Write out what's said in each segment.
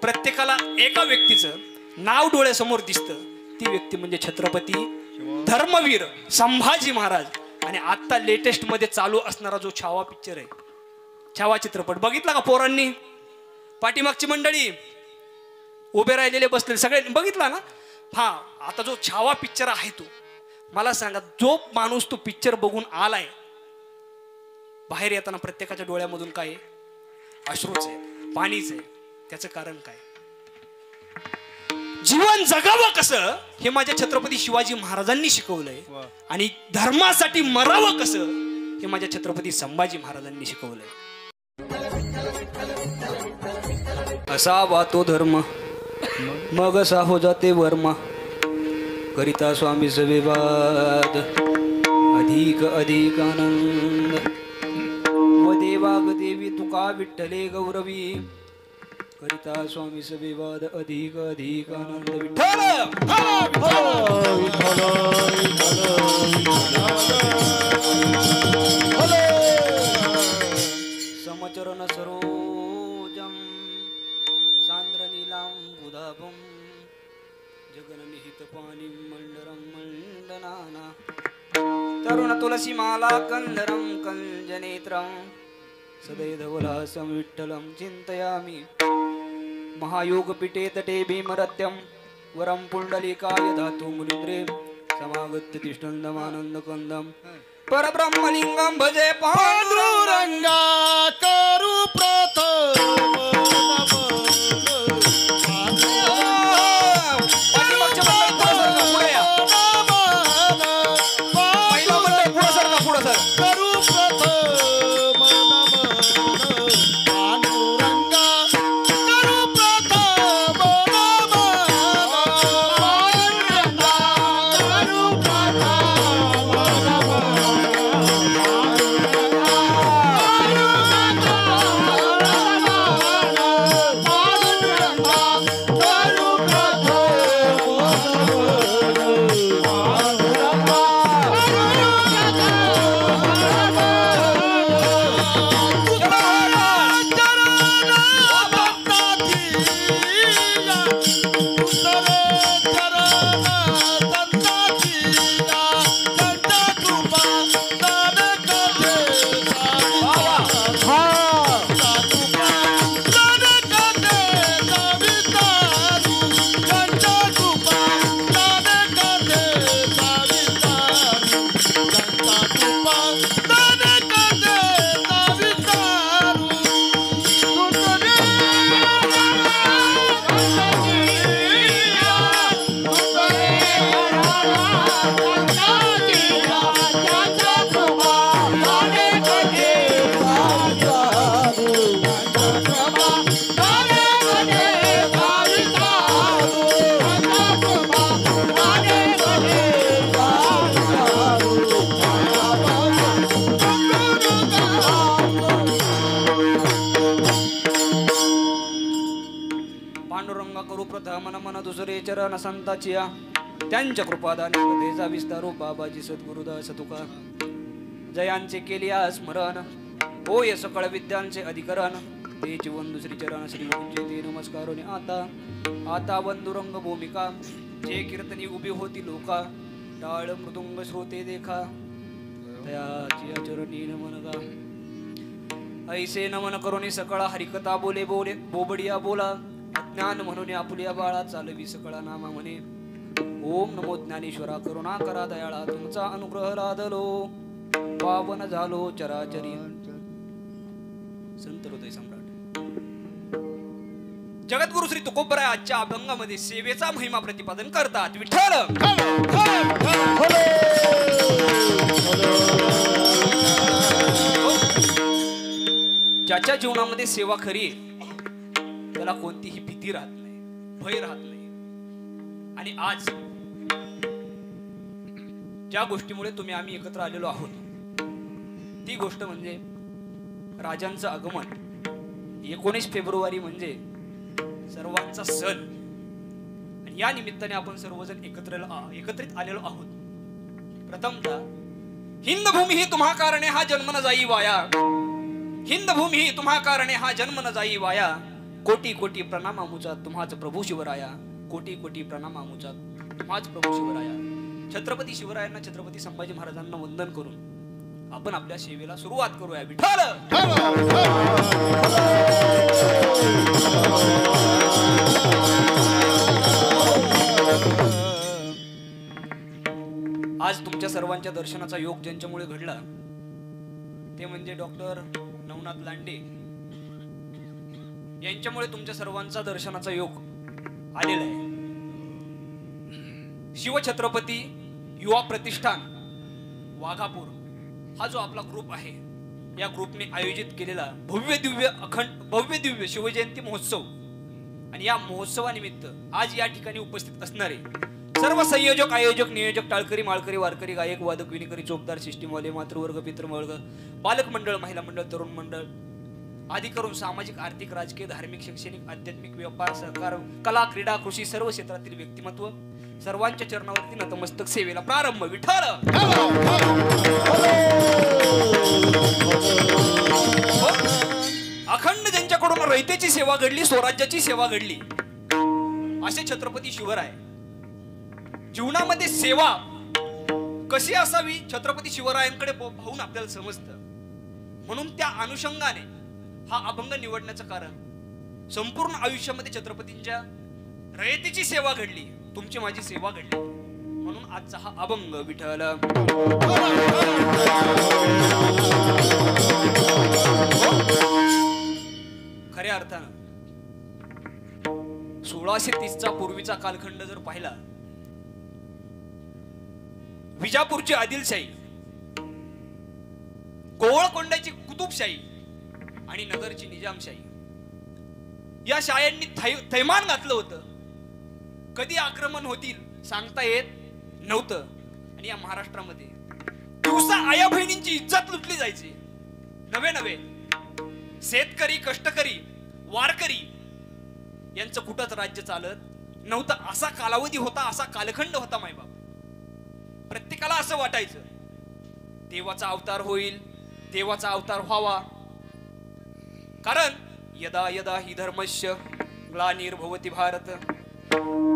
प्रत्येकाला एका व्यक्तीचं नाव डोळ्यासमोर दिसतं, ती व्यक्ती म्हणजे छत्रपती धर्मवीर संभाजी महाराज. आणि आता लेटेस्ट मध्ये चालू असणारा जो छावा पिक्चर आहे, छावा चित्रपट बघितला का पोरांनी? पाठीमागची मंडळी उभे राहिलेले बसलेले सगळ्यांनी बघितला ना? हा, आता जो छावा पिक्चर आहे तो, मला सांगा, जो माणूस तो पिक्चर बघून आलाय, बाहेर येताना प्रत्येकाच्या डोळ्यामधून काय? अश्रूच आहे, पाणीच आहे. त्याचं कारण काय? जीवन जगावं कसं हे माझ्या छत्रपती शिवाजी महाराजांनी शिकवलंय, आणि धर्मासाठी मरावं कसं हे माझ्या छत्रपती संभाजी महाराजांनी शिकवलंय. असावा तो धर्म मग असा हो जाते वर्मा, करिता स्वामी विवाद अधिक अधिक आनंद. व देवाग देवी तुका विठ्ठले गौरवी, करिता स्वामी विवाद अधिक अधिक आनंद. विठ्ठल समचरण सरोजम सांद्र नीलांबुधाभं जगन्निहित पाणी मंडरं मंडनाना. तरुण तुलसी माला कंदरं कंजनेत्रं सदैधवलासं विठ्ठलं चिंतयामि. महायोगपीठे तटे भीमरत्यं वरं पुंडलिकाय धातु मुनीन्द्रे समागत्य तिष्ठन्दमानन्दकन्दं परब्रह्मलिंगं भजे पांडुरंगा. करू प्रथम चरण संताचिया त्यांच्या कृपादानी कथेचा विस्तारो बाबाजी सद्गुरुदास तुका. जयांचे केले स्मरण होय सकळ विद्यांचे अधिकरण, ते जीवन श्री चरण श्री गुरुंचे ते नमस्कारोने. आता आता बंधुरंग भूमिका जे कीर्तनी उभी होती लोका, टाळ मृदुंग श्रोते देखा तयाची चरणी नमन गा. ऐसे नमन करोनी सकळा हरिकथा बोले बोले बोबडिया बोला, अज्ञान म्हणून आपुलिया बाळा चालवी सकळा नामा म्हणे. ओम नमो ज्ञानेश्वरा करुणा करा दयाळा, तुमचा अनुग्रह लादलो पावन झालो चराचरी. संत हृदय सम्राट जगद्गुरु श्री तुकोबराय आजच्या अभंगामध्ये सेवेचा महिमा प्रतिपादन करतात. विठ्ठल ज्याच्या जीवनामध्ये सेवा खरी त्याला कोणतीही भीती राहत नाही, भय राहत नाही. आणि आज ज्या गोष्टीमुळे तुम्ही आम्ही एकत्र आलेलो आहोत ती गोष्ट म्हणजे राजांचं आगमन. 19 फेब्रुवारी म्हणजे सर्वांचा सण, आणि या निमित्ताने आपण सर्वजण एकत्रित आलेलो आहोत. प्रथमतः हिंद भूमी ही तुम्हा कारणे हा जन्म न जाई वाया, हिंद भूमी ही तुम्हा कारणे हा जन्म न जाई वाया. कोटी कोटी प्रणाम आमुचा तुम्हाच प्रभू शिवराया, कोटी कोटी प्रणाम आमुचा तुम्हाच प्रभू शिवराया. छत्रपती शिवरायांना, छत्रपती संभाजी महाराजांना वंदन करून आपण आपल्या सेवेला सुरुवात करूया. विठ्ठल आज तुमच्या सर्वांच्या दर्शनाचा योग ज्यांच्यामुळे घडला ते म्हणजे डॉक्टर नवनाथ लांडे यांच्यामुळे तुमच्या सर्वांचा दर्शनाचा योग आलेला आहे. शिवछत्रपती युवा प्रतिष्ठान वाघापूर हा जो आपला ग्रुप आहे, या ग्रुपने आयोजित केलेला भव्य दिव्य शिवजयंती महोत्सव आणि या महोत्सवानिमित्त आज या ठिकाणी उपस्थित असणारे सर्व संयोजक, आयोजक, नियोजक, टाळकरी, माळकरी, वारकरी, गायक, वादक, विणकरी, चोपदार, सिस्टीमवाले, मातृवर्ग, पितृवर्ग, बालक मंडळ, महिला मंडळ, तरुण मंडळ आदी करून सामाजिक, आर्थिक, राजकीय, धार्मिक, शैक्षणिक, आध्यात्मिक, व्यापार, सहकार, कला, क्रीडा, कृषी सर्व क्षेत्रातील व्यक्तिमत्व सर्वांच्या चरणावरती नतमस्तक सेवेला प्रारंभ. विठ्ठल अखंड ज्यांच्याकडून रयतेची सेवा घडली, स्वराज्याची सेवा घडली असे छत्रपती शिवराय. जीवनामध्ये सेवा कशी असावी छत्रपती शिवरायांकडे पाहून आपल्याला समजतं. म्हणून त्या अनुषंगाने हा अभंग निवडण्याचं कारण संपूर्ण आयुष्यामध्ये छत्रपतींच्या रयतेची सेवा घडली, तुमची माझी सेवा घडली, म्हणून आजचा हा अभंग. विठ्ठल खऱ्या अर्थानं 1630चा पूर्वीचा कालखंड जर पाहिला, विजापूरची आदिलशाही, गोवळकोंड्याची कुतुबशाही आणि नगरची निजामशाही या शायांनी थैमान घातलं होतं. कधी आक्रमण होतील सांगता येत नव्हतं. आणि या महाराष्ट्रामध्ये दिवसा आया बहिणींची इज्जत लुटली जायची. नवे नवे शेतकरी, कष्टकरी, वारकरी यांचं कुठंच राज्य चालत नव्हतं. असा कालावधी होता, असा कालखंड होता मायबाप. प्रत्येकाला असं वाटायचं देवाचा अवतार होईल, देवाचा अवतार व्हावा. कारण यदा यदा ही धर्मस्य ग्लानिर्भवति भारत,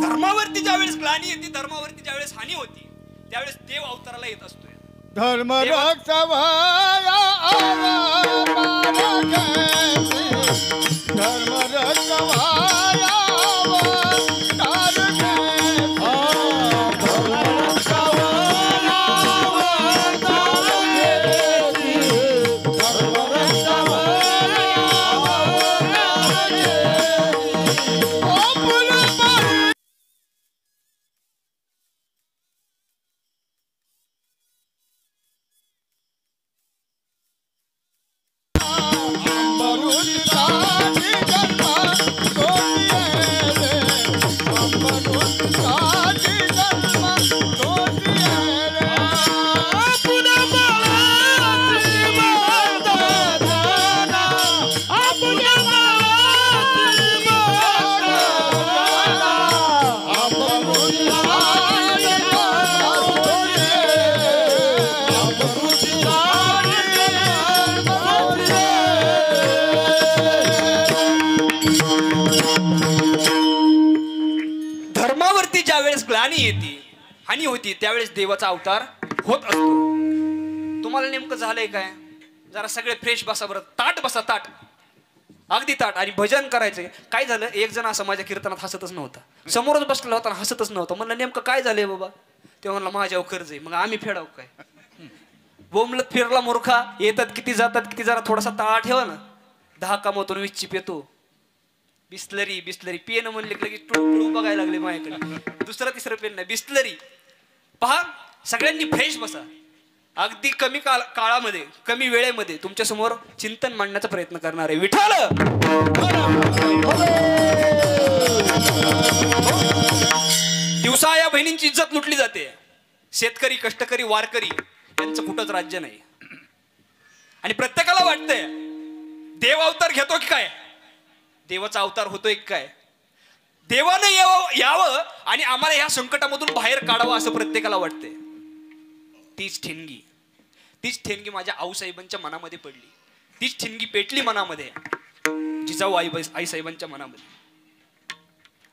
धर्मावरती ज्यावेळेस ग्लानी येते, धर्मावरती ज्यावेळेस हानी होती, त्यावेळेस देव अवताराला येत असतोय. धर्म रक्षवाया हानी होती, त्यावेळेस देवाचा अवतार होत असतो. तुम्हाला नेमकं झालंय काय? जरा सगळे फ्रेश बसा बरं, ताट बसा, ताट अगदी ताट, आणि भजन करायचंय. काय झालं, एक जण असं माझ्या कीर्तनात हसतच नव्हता, समोरच बसला होता, हसतच नव्हता. म्हणलं नेमकं काय झालंय बाबा? ते म्हणलं माझ्यावर कर्ज आहे. मग आम्ही फेडाव काय? बोंबलत फिरला मूर्खा. येतात किती जातात किती, जरा थोडासा ताळा ठेवा ना. 10 कमवतो 20 ची पेतो. बिस्लरी बिस्लरी पेन म्हणले की टुळू बघायला लागले माझ्याकडे. दुसरं तिसरं पेन नाही, बिस्लरी. पहा, सगळ्यांनी फ्रेश बसा. अगदी कमी काळामध्ये, कमी वेळेमध्ये तुमच्या समोर चिंतन मांडण्याचा प्रयत्न करणार आहे. विठ्ठल दिवसा या बहिणींची इज्जत लुटली जाते. शेतकरी, कष्टकरी, वारकरी यांचं कुठंच राज्य नाही. आणि प्रत्येकाला वाटतंय देव अवतार घेतो की काय, देवाचा अवतार होतोय की काय, देवाने यावं आणि आम्हाला या संकटामधून बाहेर काढावं असं प्रत्येकाला वाटतंय. तीच ठेणगी माझ्या आऊसाहेबांच्या मनामध्ये पडली. तीच ठिणगी पेटली मनामध्ये. जिजाऊ आईसाहेबांच्या मनामध्ये.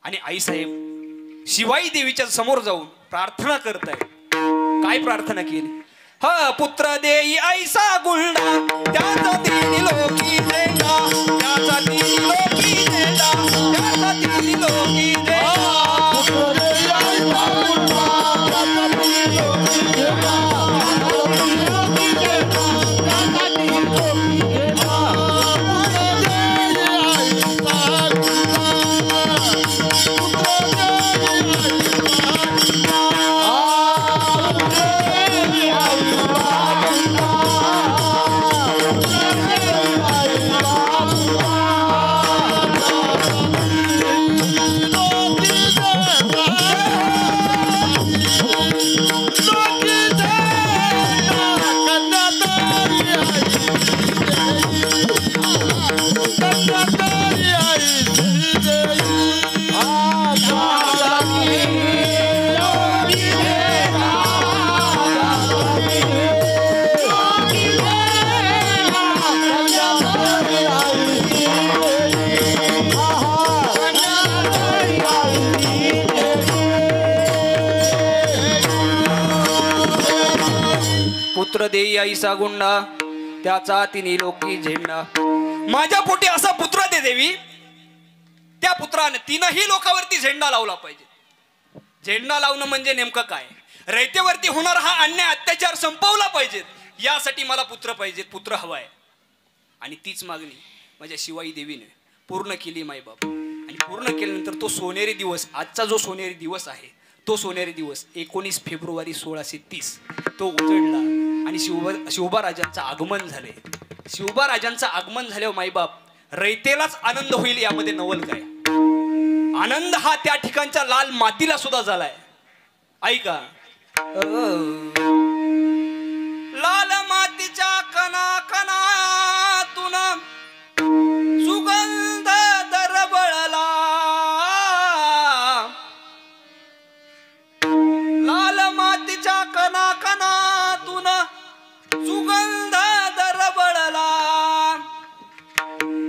आणि आईसाहेब शिवाई देवीच्या समोर जाऊन प्रार्थना करताय. काय प्रार्थना केली? हा पुत्र देई ऐसा गुंडा त्याचा तिन्ही लोकी झेंडा, त्याचा तिन्ही लोकी झेंडा, त्याचा तिन्ही लोकी पुत्र देई ऐसा गुंडा त्याचा तिन्ही लोकी झेंडा. माझ्या पोटी असा पुत्र दे देवी, त्या पुत्राने तीनही लोकांवरती झेंडा लावला पाहिजे. झेंडा लावणं म्हणजे नेमकं काय? रयतेवरती होणारा हा अन्याय अत्याचार संपवला पाहिजे. यासाठी मला पुत्र पाहिजे, पुत्र हवाय. आणि तीच मागणी माझ्या शिवाई देवीने पूर्ण केली मायबाप. आणि पूर्ण केल्यानंतर तो सोनेरी दिवस, आजचा जो सोनेरी दिवस आहे, तो सोनेरी दिवस 19 फेब्रुवारी 1630 तो उजळला. आणि शिवबा राजांचं आगमन झाले. शिवबा राजांचं आगमन झाल्यावर मायबाप रयतेलाच आनंद होईल यामध्ये नवल काय? आनंद हा त्या ठिकाणच्या लाल मातीला सुद्धा झालाय. ऐका, लाल मातीच्या कणा कणातून सुगंध दरवळला, लाल मातीच्या कणा कणातून सुगंध दरवळला,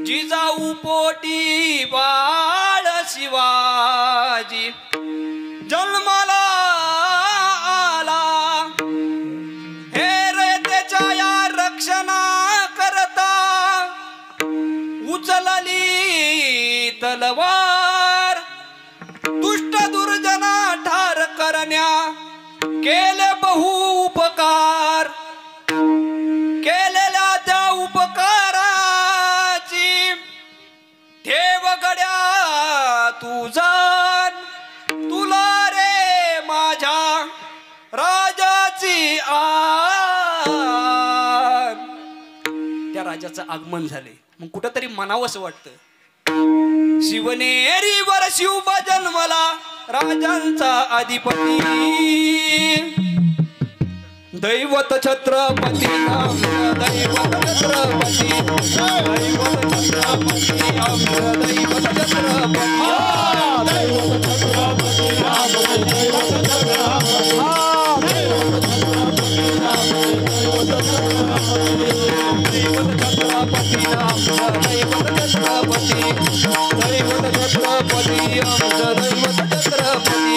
जिजाऊ पोटी बाळ शिवाजी जन्माला आला. हे रयतेच्या या रक्षणा करता उचलली तलवार, दुष्ट दुर्जना ठार करण्या केले बहु उपकार. केलेल्या त्या उपकाराची ठेव गड्या तुझा, तुला रे माझ्या राजाची आन. त्या राजाचं आगमन झाले. मग कुठंतरी मनावंसं वाटतं, शिवनेरीवर शिवबा जन्मला राजांचा अधिपती, दैवत छत्रपती दैवत छत्रपती दैवत छत्रपती दैवत छत्रपती दैवत छत्रपती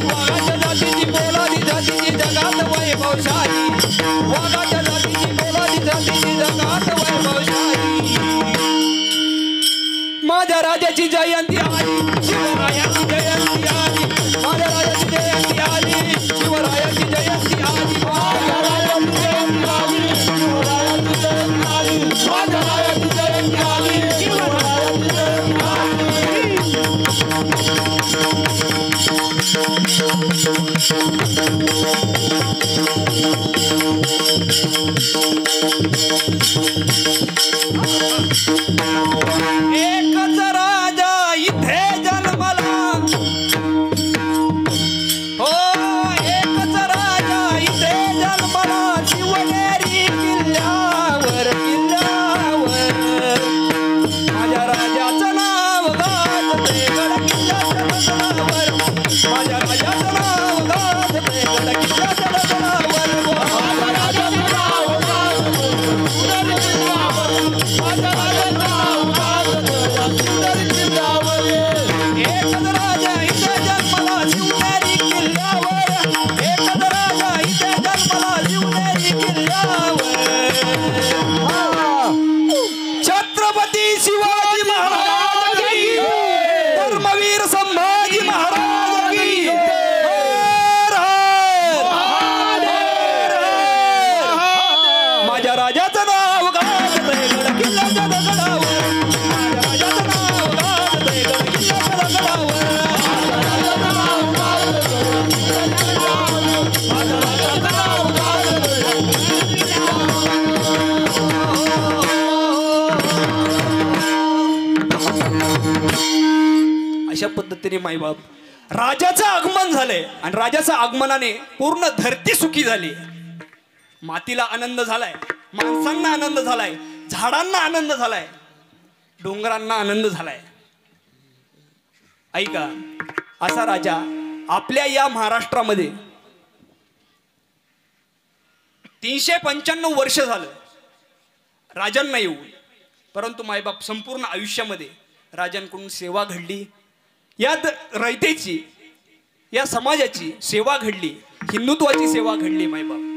वाघाच्या जातीची बोलादी जातीची जगात वैभवशाही, वाघाच्या जातीची बोलादी जातीची जगात वैभवशाही. माझ्या राजाची जयंती आली, शिवरायाची जयंती आली, माझ्या राजाची जयंती आली, शिवरायाची जयंती आली, माझ्या राजाची जयंती आली, शिवरायाची जयंती आली, माझ्या राजाची जयंती आली, शिवरायाची जयंती आली. एकच राजा इथे जन्मला, हो एकच राजा इथे जन्मला, शिवनेरी किल्ल्यावर किल्ल्यावर. माझ्या राजाचं नाव गाजते माझ्या राजाचं नाव गाजतंय गड किल्ल्याच्या दगडावर. माझ्या राजाचं नाव गाजतंय सुंदर किल्ल्यावर. माझ्या राजाचं नाव गाजतंय सुंदर किल्ल्यावर. एकच राजा इथे जन्माला शिवनेरी किल्ल्यावर. एकच राजा इथे जन्माला शिवनेरी किल्ल्यावर. छत्रपती शिवाजी महाराज की धर्मवीर संभाजी महाराज की. हर हर माझ्या राजाचं नाव गाजतंय गड किल्ल्याच्या दगडावर. माझ्या राजाचं नाव गाजतंय गड किल्ल्याच्या दगडावर. माझ्या राजाचं नाव गाजतंय माझ्या राजाचं नाव अशा पद्धतीने माईबाप राजाचं आगमन झालंय आणि राजाच्या आगमनाने पूर्ण धरती सुखी झाली. मातीला आनंद झालाय, माणसांना आनंद झालाय, झाडांना आनंद झालाय, डोंगरांना आनंद झालाय. ऐका, असा राजा आपल्या या महाराष्ट्रामध्ये 395 वर्ष झालं राजांना येऊन. परंतु मायबाप संपूर्ण आयुष्यामध्ये राजांकडून सेवा घडली, या रयतेची, या समाजाची सेवा घडली, हिंदुत्वाची सेवा घडली. मायबाप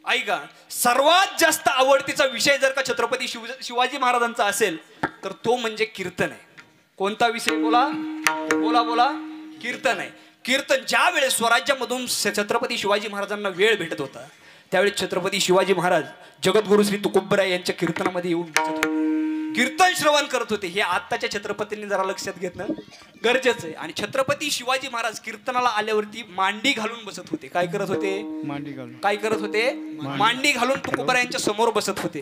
ऐका, सर्वात जास्त आवडतीचा विषय जर का छत्रपती शिवाजी महाराजांचा असेल तर तो म्हणजे कीर्तन आहे. कोणता विषय? बोला बोला बोला. कीर्तन आहे. कीर्तन ज्या वेळेस स्वराज्यामधून छत्रपती शिवाजी महाराजांना वेळ भेटत होता त्यावेळी छत्रपती शिवाजी महाराज जगद्गुरु श्री तुकोबराय यांच्या कीर्तनामध्ये येऊन कीर्तन श्रवण करत होते. हे आत्ताच्या छत्रपतींनी जरा लक्षात घेणं गरजेचं आहे. आणि छत्रपती शिवाजी महाराज कीर्तनाला आल्यावरती मांडी घालून बसत होते. काय करत होते? मांडी घालून. काय करत होते? मांडी घालून तुकोबरायांच्या समोर बसत होते.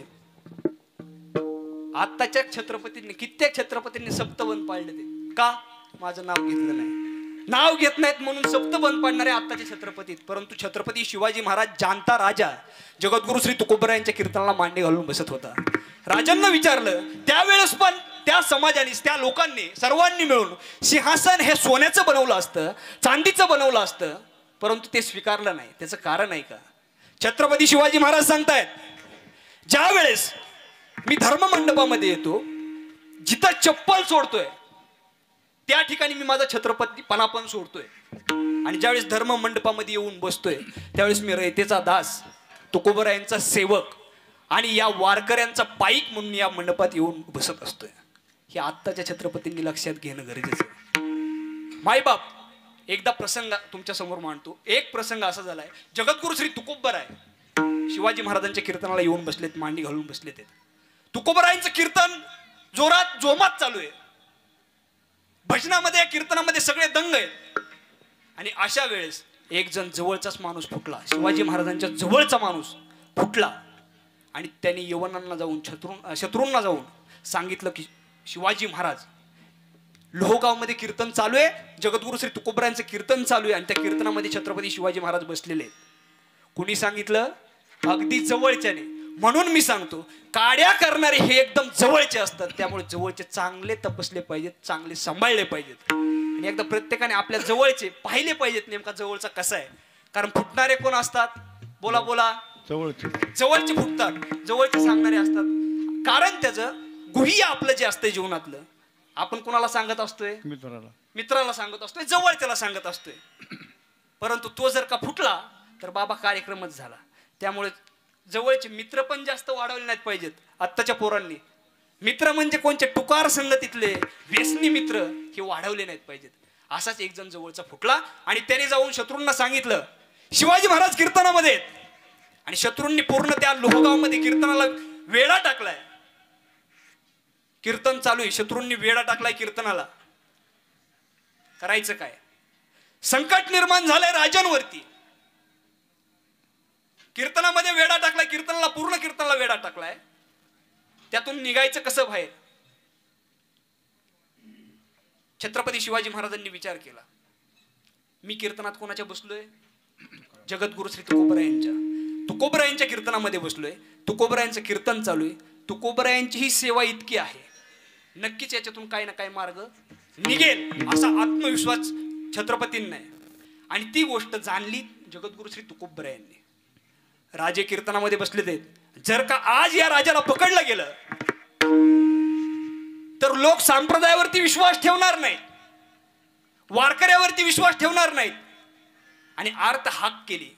आत्ताच्या छत्रपतींनी, कित्येक छत्रपतींनी सप्तबंध पाळले ते का? माझं नाव घेतलं नाही, नाव घेत नाहीत म्हणून सप्तबंध पाडणारे आत्ताचे छत्रपती. परंतु छत्रपती शिवाजी महाराज जाणता राजा जगद्गुरु श्री तुकोबरायांच्या कीर्तनाला मांडी घालून बसत होता. राजांना विचारलं त्यावेळेस, पण त्या समाजाने, त्या लोकांनी, सर्वांनी मिळून सिंहासन हे सोन्याचं बनवलं असतं, चांदीचं बनवलं असतं, परंतु ते स्वीकारलं नाही. त्याचं कारण आहे का? छत्रपती शिवाजी महाराज सांगतायत, ज्या वेळेस मी धर्ममंडपामध्ये येतो, जिथं चप्पल सोडतोय त्या ठिकाणी मी माझा छत्रपतीपणा पण सोडतोय. आणि ज्यावेळेस धर्ममंडपामध्ये येऊन बसतोय त्यावेळेस मी रयतेचा दास, तुकोबरायांचा सेवक आणि या वारकऱ्यांचा पाईक म्हणून या मंडपात येऊन बसत असतोय. हे आत्ताच्या छत्रपतींनी लक्षात घेणं गरजेचं आहे. मायबाप, एकदा प्रसंग तुमच्या समोर मांडतो. एक प्रसंग असा झालाय, जगद्गुरु श्री तुकोबराय शिवाजी महाराजांच्या कीर्तनाला येऊन बसलेत, मांडी घालून बसलेत. तुकोबरायांचं कीर्तन जोरात जोमात चालू आहे. भजनामध्ये, कीर्तनामध्ये सगळे दंग आहेत. आणि अशा वेळेस एक जण जवळचाच माणूस फुटला, शिवाजी महाराजांच्या जवळचा माणूस फुटला. आणि त्यांनी यवनांना जाऊन, शत्रूंना जाऊन सांगितलं की शिवाजी महाराज, लोहगावमध्ये कीर्तन चालू आहे, जगद्गुरु श्री तुकोबरायांचं कीर्तन चालू आहे आणि त्या कीर्तनामध्ये छत्रपती शिवाजी महाराज बसलेले आहेत. कुणी सांगितलं? अगदी जवळच्याने. म्हणून मी सांगतो, काड्या करणारे हे एकदम जवळचे असतात. त्यामुळे जवळचे चांगले तपासले पाहिजेत, चांगले सांभाळले पाहिजेत. आणि एकदा प्रत्येकाने आपल्या जवळचे पाहिले पाहिजेत, नेमका जवळचा कसा आहे. कारण फुटणारे कोण असतात? बोला बोला. जवळचे फुटतात, जवळचे सांगणारे असतात. कारण त्याचं गुह्य आपलं जे असतंय जीवनातलं, आपण कोणाला सांगत असतोय? मित्राला सांगत असतोय, जवळच्याला सांगत असतोय. परंतु तो जर का फुटला तर बाबा कार्यक्रमच झाला. त्यामुळे जवळचे मित्र पण जास्त वाढवले नाहीत पाहिजेत. आत्ताच्या पोरांनी मित्र म्हणजे कोणचे? टुकार संगतीतले व्यसनी मित्र हे वाढवले नाहीत पाहिजेत. असाच एक जण जवळचा फुटला आणि त्याने जाऊन शत्रूंना सांगितलं शिवाजी महाराज कीर्तनामध्ये आहेत. आणि शत्रूंनी पूर्ण त्या लोहगावमध्ये कीर्तनाला वेढा टाकलाय. कीर्तन चालू आहे, शत्रूंनी वेढा टाकलाय कीर्तनाला. करायचं काय? संकट निर्माण झालंय राजांवरती. कीर्तनामध्ये वेढा टाकलाय, कीर्तनाला, पूर्ण कीर्तनाला वेढा टाकलाय. त्यातून निघायचं कसं बाहेर? छत्रपती शिवाजी महाराजांनी विचार केला, मी कीर्तनात कोणाच्या बसलोय? जगद्गुरु श्री तुकोबरायांच्या. तुकोबरायांच्या कीर्तनामध्ये बसलोय. तुकोबरायांचं कीर्तन चालू आहे. तुकोबरायांची ही सेवा इतकी आहे, नक्कीच याच्यातून काही ना काही मार्ग निघेल असा आत्मविश्वास छत्रपतींना आहे. आणि ती गोष्ट जाणली जगद्गुरु श्री तुकोबराय यांनी. राजे कीर्तनामध्ये बसले ते, जर का आज या राजाला पकडलं गेलं तर लोक संप्रदायावरती विश्वास ठेवणार नाहीत, वारकऱ्यावरती विश्वास ठेवणार नाहीत. आणि आर्त हाक केली,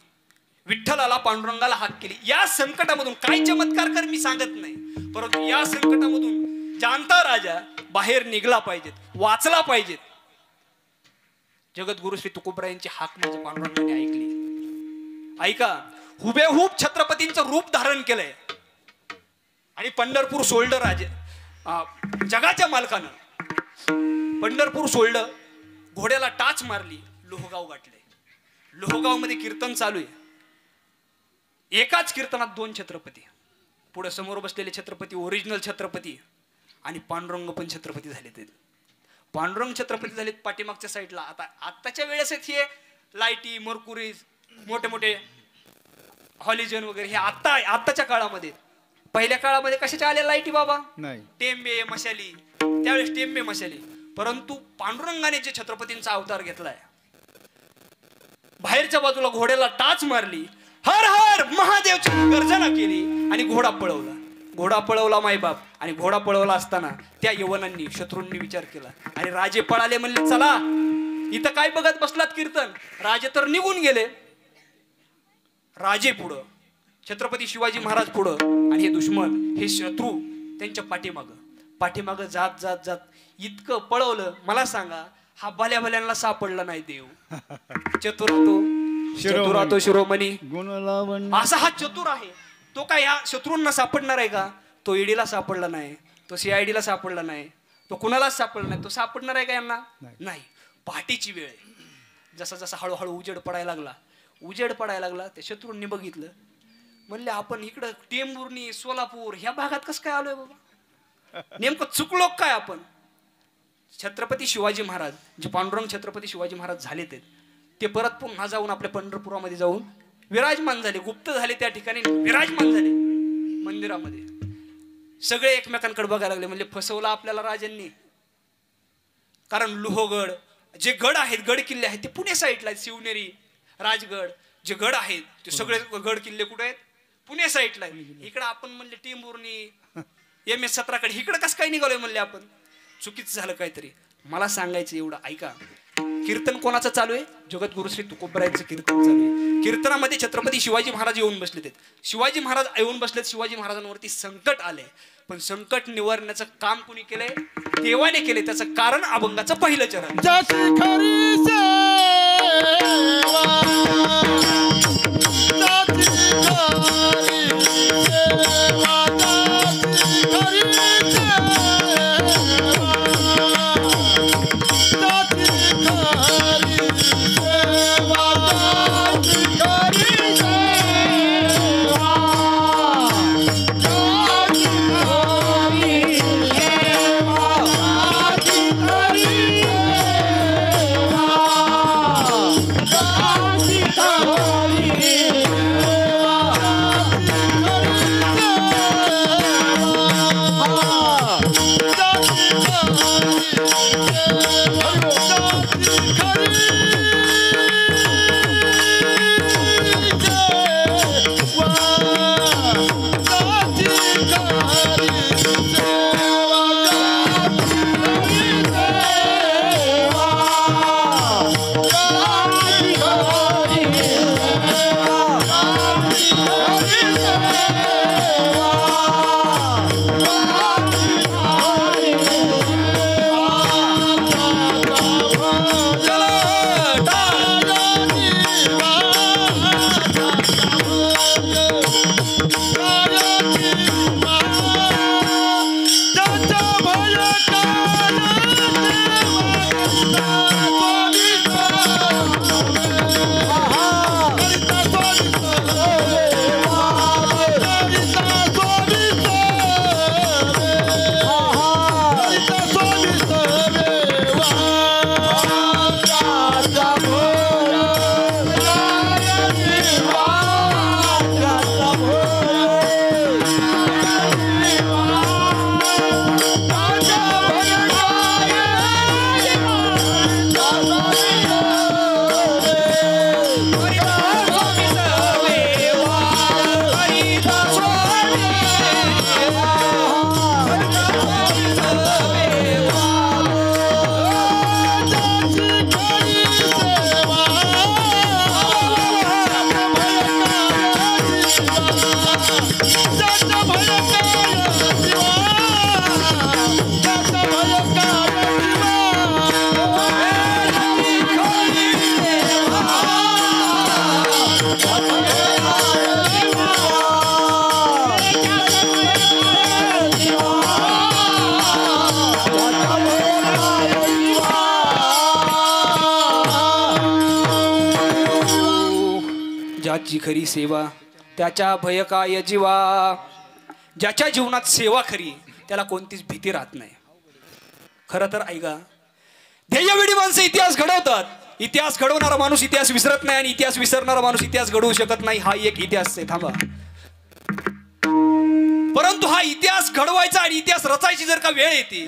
विठ्ठलाला पांडुरंगाला हाक केली. या संकटामधून काय चमत्कार कर मी सांगत नाही, परंतु या संकटामधून जाणता राजा बाहेर निघला पाहिजेत, वाचला पाहिजेत. जगद्गुरु श्री तुकोबरायांची हाक माझ्या पांडुरंगाने ऐकली. ऐका, हुबेहूब छत्रपतींचं रूप धारण केलंय आणि पंढरपूर सोडलं. राजे जगाच्या मालकानं पंढरपूर सोडलं, घोड्याला टाच मारली, लोहगाव गाठले. लोहगाव मध्ये कीर्तन चालू आहे. एकाच कीर्तनात दोन छत्रपती, पुढे समोर बसलेले छत्रपती ओरिजिनल छत्रपती आणि पांडुरंग पण छत्रपती झालेत. पांडुरंग छत्रपती झालेत पाठीमागच्या साईडला. आताच्या वेळेस हे लाईटी मर्कुरी मोठे मोठे हॉलिजन वगैरे हे आत्ताच्या काळामध्ये. पहिल्या काळामध्ये कशाच्या आल्या लाईटी बाबा? नाही, टेंबे मशाली, त्यावेळेस टेंबे मशाली. परंतु पांडुरंगाने जे छत्रपतींचा अवतार घेतलाय, बाहेरच्या बाजूला घोड्याला टाच मारली, हर हर महादेवची गर्जना केली आणि घोडा पळवला. घोडा पळवला मायबाप. आणि घोडा पळवला असताना त्या यवनांनी शत्रूंनी विचार केला, अरे राजे पळाले म्हणले, चला इथं काय बघत बसलात कीर्तन. राजे तर निघून गेले. राजे पुढं, छत्रपती शिवाजी महाराज पुढं आणि हे दुश्मन हे शत्रू त्यांच्या पाठीमागं जात जात जात इतकं पळवलं. मला सांगा, हा भल्या भल्यांना सापडला नाही देव. चतुरातो शिरोमणी असा हा चतुर आहे. तो काय या शत्रूंना सापडणार आहे का? तो ईडीला सापडला नाही, तो CID ला सापडला नाही, तो कुणालाच सापडला नाही. तो सापडणार आहे का यांना? नाही. पहाटेची वेळ आहे. जसा जसा हळूहळू उजेड पडायला लागला त्या शत्रूंनी बघितलं, म्हणले आपण इकडं टेंभुर्णी सोलापूर ह्या भागात कसं काय आलोय बाबा, नेमकं चुकलो काय आपण. छत्रपती शिवाजी महाराज जे पांडुरंग छत्रपती शिवाजी महाराज झाले ते परत पुन्हा जाऊन आपल्या पंढरपुरामध्ये जाऊन विराजमान झाले, गुप्त झाले, त्या ठिकाणी विराजमान झाले मंदिरामध्ये. सगळे एकमेकांकडे बघायला लागले, म्हणजे फसवला आपल्याला राजांनी. कारण लोहगड जे गड आहेत, गड किल्ले आहेत, ते पुणे साईडला आहेत. शिवनेरी, राजगड जे गड आहेत ते सगळे गड किल्ले कुठे आहेत? पुणे साईडला आहेत. इकडं आपण म्हणले टेंभुर्णी MS-17 कडे, इकडं कसं काय निघालोय म्हणले आपण. चुकीचं झालं काहीतरी. मला सांगायचं एवढं, ऐका, कीर्तन कोणाचं चालू आहे? जगद्गुरु श्री तुकोबरायांचं कीर्तन चालू आहे. कीर्तनामध्ये छत्रपती शिवाजी महाराज येऊन बसलेत. शिवाजी महाराज येऊन बसलेत. शिवाजी महाराजांवरती संकट आले, पण संकट निवारण्याचं काम कुणी केलंय? देवाने केले. त्याचं कारण अभंगाचं पहिलं चरण. ज्याची खरी सेवा त्याच्या भय काय जीवा. ज्याच्या जीवनात सेवा खरी त्याला कोणतीच भीती राहत नाही. खरं तर ऐका, ध्येयवेडी माणसं इतिहास घडवतात. इतिहास घडवणारा माणूस इतिहास विसरत नाही आणि इतिहास विसरणारा माणूस इतिहास घडवू शकत नाही. हा एक इतिहास आहे. थांबा. परंतु हा इतिहास घडवायचा आणि इतिहास रचायची जर का वेळ येते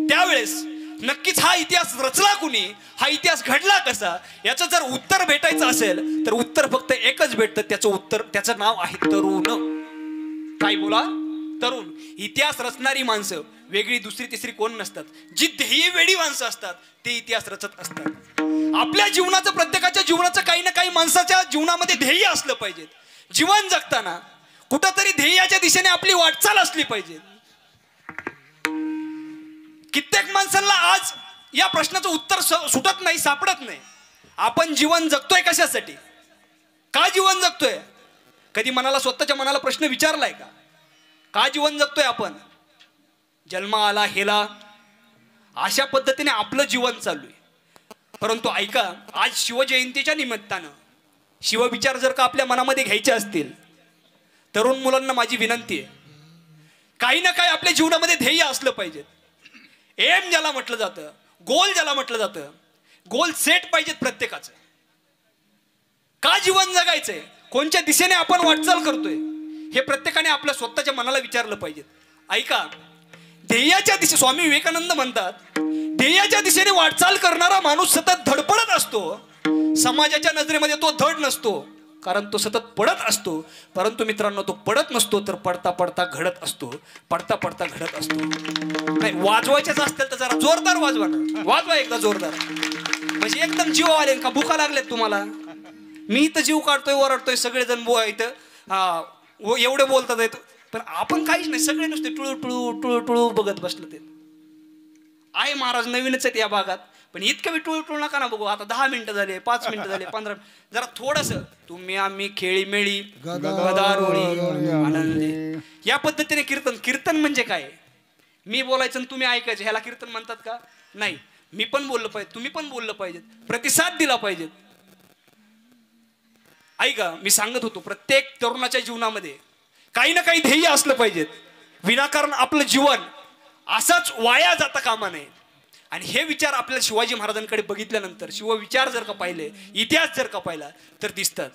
त्यावेळेस नक्कीच हा इतिहास रचला कुणी, हा इतिहास घडला कसा, याचं जर उत्तर भेटायचं असेल तर उत्तर फक्त एकच भेटतं. त्याचं उत्तर, त्याचं नाव आहे तरुण. काय बोला? तरुण. इतिहास रचणारी माणसं वेगळी दुसरी तिसरी कोण नसतात. जी ध्येयवेडी माणसं असतात ते इतिहास रचत असतात. आपल्या जीवनाचं, प्रत्येकाच्या जीवनाचं काही ना काही माणसाच्या जीवनामध्ये ध्येय असलं पाहिजे. जीवन जगताना कुठंतरी ध्येयाच्या दिशेने आपली वाटचाल असली पाहिजे. कित्येक माणसांना आज या प्रश्नाचं उत्तर सुटत नाही, सापडत नाही. आपण जीवन जगतोय कशासाठी? का जीवन जगतोय? कधी मनाला, स्वतःच्या मनाला प्रश्न विचारलाय का? का जीवन जगतोय आपण? जन्म आला हेला अशा पद्धतीने आपलं जीवन चालू आहे. परंतु ऐका, आज शिवजयंतीच्या निमित्तानं शिवविचार जर का आपल्या मनामध्ये घ्यायचे असतील, तरुण मुलांना माझी विनंती आहे, काही ना काही आपल्या जीवनामध्ये ध्येय असलं पाहिजे. एम ज्याला म्हटलं जातं, गोल ज्याला म्हटलं जातं, गोल सेट पाहिजेत प्रत्येकाचं. का जीवन जगायचंय, कोणत्या दिशेने आपण वाटचाल करतोय, हे प्रत्येकाने आपल्या स्वतःच्या मनाला विचारलं पाहिजे. ऐका, ध्येयाच्या दिशे, स्वामी विवेकानंद म्हणतात, ध्येयाच्या दिशेने वाटचाल करणारा माणूस सतत धडपडत असतो. समाजाच्या नजरेमध्ये तो धड नसतो, कारण तो सतत पडत असतो. परंतु मित्रांनो, तो पडत नसतो तर पडता पडता घडत असतो. पडता पडता घडत असतो. नाही, वाजवायचेच असतील तर जरा जोरदार वाजवा ना. वाजवा एकदा जोरदार, म्हणजे एकदम जीव आले का. भुका लागलेत तुम्हाला? मी इथं जीव काढतोय, ओरडतोय, सगळेजण इथं एवढे बोलतात आहेत, पण आपण काहीच नाही. सगळे नुसते टुळू टुळू टुळू टुळू बघत बसलं. ते आहे महाराज नवीनच आहेत या भागात, पण इतकं बी टुळू टुळू नका ना बघू. आता 10 मिनिटं झाले, 5 मिनिटं झाले, 15, जरा थोडस तुम्ही आम्ही खेळीमेळी गदारोळी आनंदी या पद्धतीने कीर्तन. कीर्तन म्हणजे काय? मी बोलायचं आणि तुम्ही ऐकायचं, ह्याला कीर्तन म्हणतात का? नाही. मी पण बोललं पाहिजे, तुम्ही पण बोललं पाहिजे, प्रतिसाद दिला पाहिजे. ऐका, मी सांगत होतो, प्रत्येक तरुणाच्या जीवनामध्ये काही ना काही ध्येय असलं पाहिजे. विनाकारण आपलं जीवन असंच वाया जाता कामा नये. आणि हे विचार आपल्याला शिवाजी महाराजांकडे बघितल्यानंतर, शिवविचार जर का पाहिले, इतिहास जर का पाहिला तर दिसतात.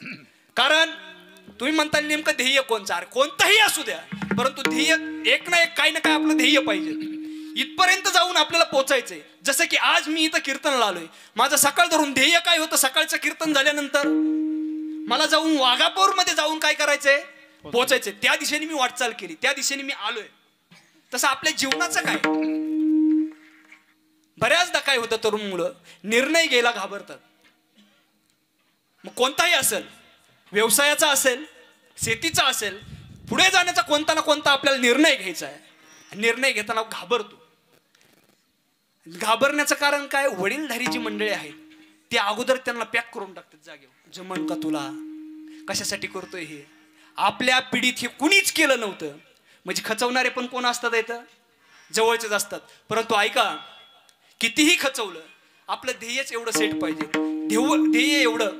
कारण तुम्ही म्हणता नेमकं ध्येय कोणचं? अरे कोणतंही असू द्या, परंतु ध्येय एक ना एक, काही ना काही आपलं ध्येय पाहिजे. इथपर्यंत जाऊन आपल्याला पोहोचायचंय. जसं की आज मी इथं कीर्तनाला आलोय, माझं सकाळ धरून ध्येय काय होतं? सकाळचं कीर्तन झाल्यानंतर मला जाऊन वाघापूरमध्ये जाऊन काय करायचंय? पोहोचायचंय. त्या दिशेने मी वाटचाल केली, त्या दिशेने मी आलोय. तसं आपल्या जीवनाचं काय? बऱ्याचदा काय होतं, तरुण मुलं निर्णय घ्यायला घाबरतात. मग कोणताही असेल, व्यवसायाचा असेल, शेतीचा असेल, पुढे जाण्याचा कोणता ना कोणता आपल्याला निर्णय घ्यायचा आहे. निर्णय घेताना घाबरतो. घाबरण्याचं कारण काय? वडीलधारी जी मंडळी आहेत ते अगोदर त्यांना पॅक करून टाकतात जागेवर. जमन का तुला? कशासाठी करतोय हे? आपल्या पिढीत हे कुणीच केलं नव्हतं. म्हणजे खचवणारे पण कोण असतात? इथं जवळचेच असतात. परंतु ऐका, कितीही खचवलं, आपलं ध्येयच एवढं सेट पाहिजे. ध्येय एवढं,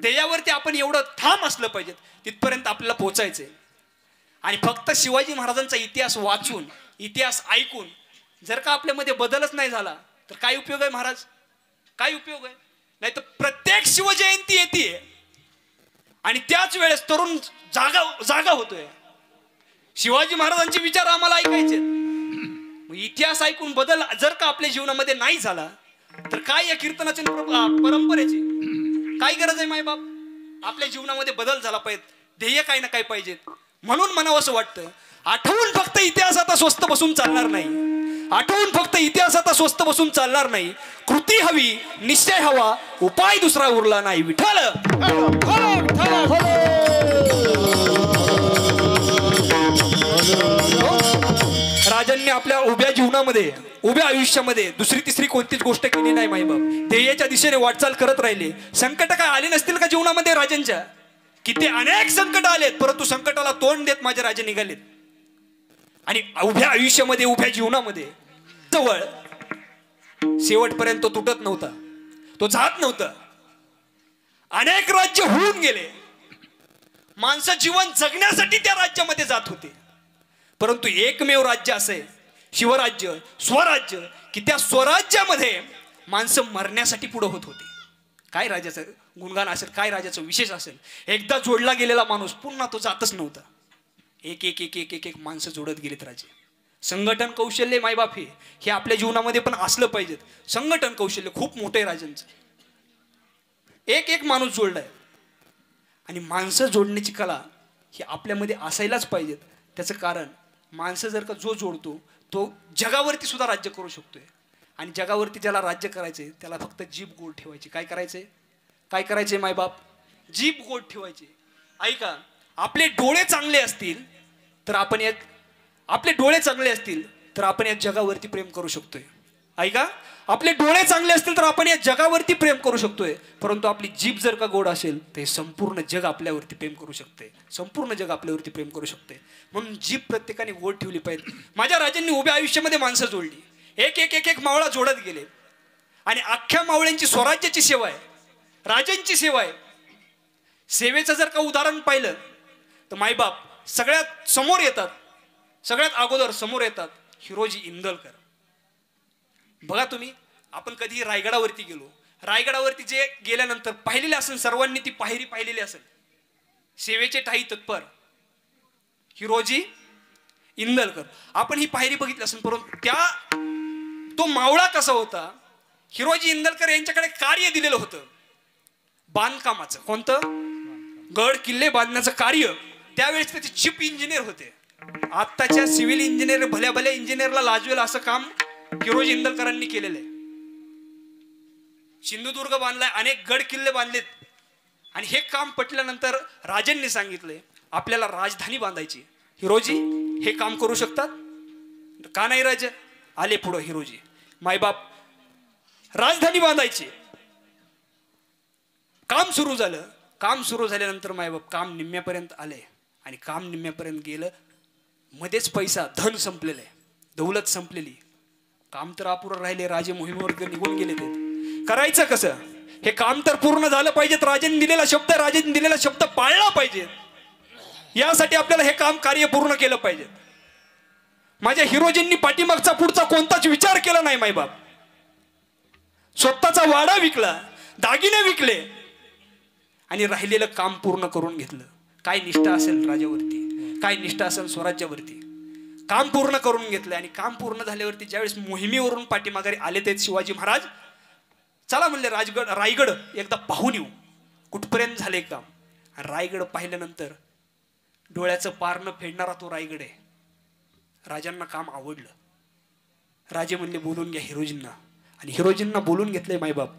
ध्येयावरती आपण एवढं ठाम असलं पाहिजे, तिथपर्यंत आपल्याला पोहोचायचंय. आणि फक्त शिवाजी महाराजांचा इतिहास वाचून, इतिहास ऐकून जर का आपल्यामध्ये बदलच नाही झाला तर काय उपयोग आहे महाराज? काय उपयोग आहे? नाही तर प्रत्येक शिवजयंती येते आणि त्याच वेळेस तरुण जागा होतोय. शिवाजी महाराजांचे विचार आम्हाला ऐकायचे. इतिहास ऐकून बदल जर का आपल्या जीवनामध्ये नाही झाला तर काय या कीर्तनाची परंपरेची काय गरज आहे? मायबाप, आपल्या जीवनामध्ये बदल झाला पाहिजे, ध्येय काही ना काही पाहिजेत. म्हणून म्हणावं असं वाटतं, आठवून फक्त इतिहास आता स्वस्त बसून चालणार नाही. आठवून फक्त इतिहास आता स्वस्त बसून चालणार नाही. कृती हवी, निश्चय हवा, उपाय दुसरा उरला नाही. विठ्ठल राजांनी आपल्या उभ्या जीवनामध्ये, उभ्या आयुष्यामध्ये दुसरी तिसरी कोणतीच गोष्ट केली नाही मायबाप. ध्येयाच्या दिशेने वाटचाल करत राहिले. संकट काय आले नसतील का जीवनामध्ये राजांच्या? किती अनेक संकट आलेत, परंतु संकटाला तोंड देत माझे राजे निघालेत. आणि उभ्या आयुष्यामध्ये, उभ्या जीवनामध्ये जवळ शेवटपर्यंत तो तुटत नव्हता, तो जात नव्हता. अनेक राज्य होऊन गेले, माणसं जीवन जगण्यासाठी त्या राज्यामध्ये जात होते, परंतु एकमेव राज्य असे शिवराज्य, स्वराज्य, की त्या स्वराज्यामध्ये माणसं मरण्यासाठी पुढे होत होते. काय राजाचं गुणगान असेल, काय राजाचं विशेष असेल, एकदा जोडला गेलेला माणूस पुन्हा तो जातच नव्हता. एक एक एक एक एक एक माणसं जोडत गेलेत राजे. संघटन कौशल्य मायबाप हे आपल्या जीवनामध्ये पण असलं पाहिजेत. संघटन कौशल्य खूप मोठं आहे राजांचं. एक एक माणूस जोडलाय आणि माणसं जोडण्याची कला ही आपल्यामध्ये असायलाच पाहिजेत. त्याचं कारण माणसं जर का जो जोडतो तो जगावरती सुद्धा राज्य करू शकतोय. आणि जगावरती ज्याला राज्य करायचंय त्याला फक्त जीभ गोड ठेवायची. काय करायचंय, काय करायचंय मायबाप, जीभ गोड ठेवायची. ऐका, आपले डोळे चांगले असतील तर आपण एक आपले डोळे चांगले असतील तर आपण या जगावरती प्रेम करू शकतोय. ऐका, आपले डोळे चांगले असतील तर आपण या जगावरती प्रेम करू शकतोय, परंतु आपली जीभ जर का गोड असेल तर संपूर्ण जग आपल्यावरती प्रेम करू शकते. संपूर्ण जग आपल्यावरती प्रेम करू शकते. म्हणून जीभ प्रत्येकाने गोड ठेवली पाहिजे. माझ्या राजांनी उभ्या आयुष्यामध्ये माणसं जोडली, एक एक एक एक मावळा जोडत गेले आणि अख्ख्या मावळ्यांची स्वराज्याची सेवा आहे, राजांची सेवा आहे. सेवेचं जर का उदाहरण पाहिलं तर मायबाप सगळ्यात समोर येतात, सगळ्यात अगोदर समोर येतात हिरोजी इंदलकर. बघा तुम्ही, आपण कधी रायगडावरती गेलो, रायगडावरती जे गेल्यानंतर पाहिलेले असेल सर्वांनी, ती पायरी पाहिलेली असेल, सेवेचे ठाई तत्पर हिरोजी इंदलकर. आपण ही पायरी बघितली असेल, परंतु तो मावळा कसा होता, हिरोजी इंदलकर यांच्याकडे कार्य दिलेलं होतं बांधकामाचं. कोणतं, गड किल्ले बांधण्याचं कार्य. त्यावेळेस त्याचे चीफ इंजिनियर होते. आत्ताच्या सिव्हिल इंजिनियर भल्या भल्या इंजिनियरला लाजवेल असं काम हिरोजी इंदलकरांनी केलेलं आहे. सिंधुदुर्ग बांधलाय, अनेक गड किल्ले बांधलेत. आणि हे काम पटल्यानंतर राजांनी सांगितले आपल्याला राजधानी बांधायची. हिरोजी हे काम करू शकतात का नाही राजा? आले पुढं हिरोजी. मायबाप राजधानी बांधायची. काम सुरू झालं. काम सुरू झाल्यानंतर मायबाप काम निम्म्यापर्यंत आले आणि काम निम्म्यापर्यंत गेलं. मध्येच पैसा धन संपलेलं आहे, दौलत संपलेली. काम तर अपुरं राहिले. राजे मोहिमेवर निघून गेले. ते करायचं कसं? हे काम तर पूर्ण झालं पाहिजेत. राजांनी दिलेला शब्द पाळला पाहिजे. यासाठी आपल्याला हे काम कार्य पूर्ण केलं पाहिजे. माझ्या हिरोजींनी पाठीमागचा पुढचा कोणताच विचार केला नाही मायबाप. स्वतःचा वाडा विकला, दागिने विकले आणि राहिलेलं काम पूर्ण करून घेतलं. काय निष्ठा असेल राजावरती, काय निष्ठा असेल स्वराज्यावरती. काम पूर्ण करून घेतलं आणि काम पूर्ण झाल्यावरती ज्यावेळेस मोहिमेवरून पाठीमागे आले ते शिवाजी महाराज, चला म्हणले रायगड एकदा पाहून येऊ, कुठपर्यंत झाले काम. रायगड पाहिल्यानंतर डोळ्याचं पार न फेडणारा तो रायगड आहे. राजांना काम आवडलं. राजे म्हणले बोलून घ्या हिरोजींना. आणि हिरोजींना बोलून घेतले मायबाप.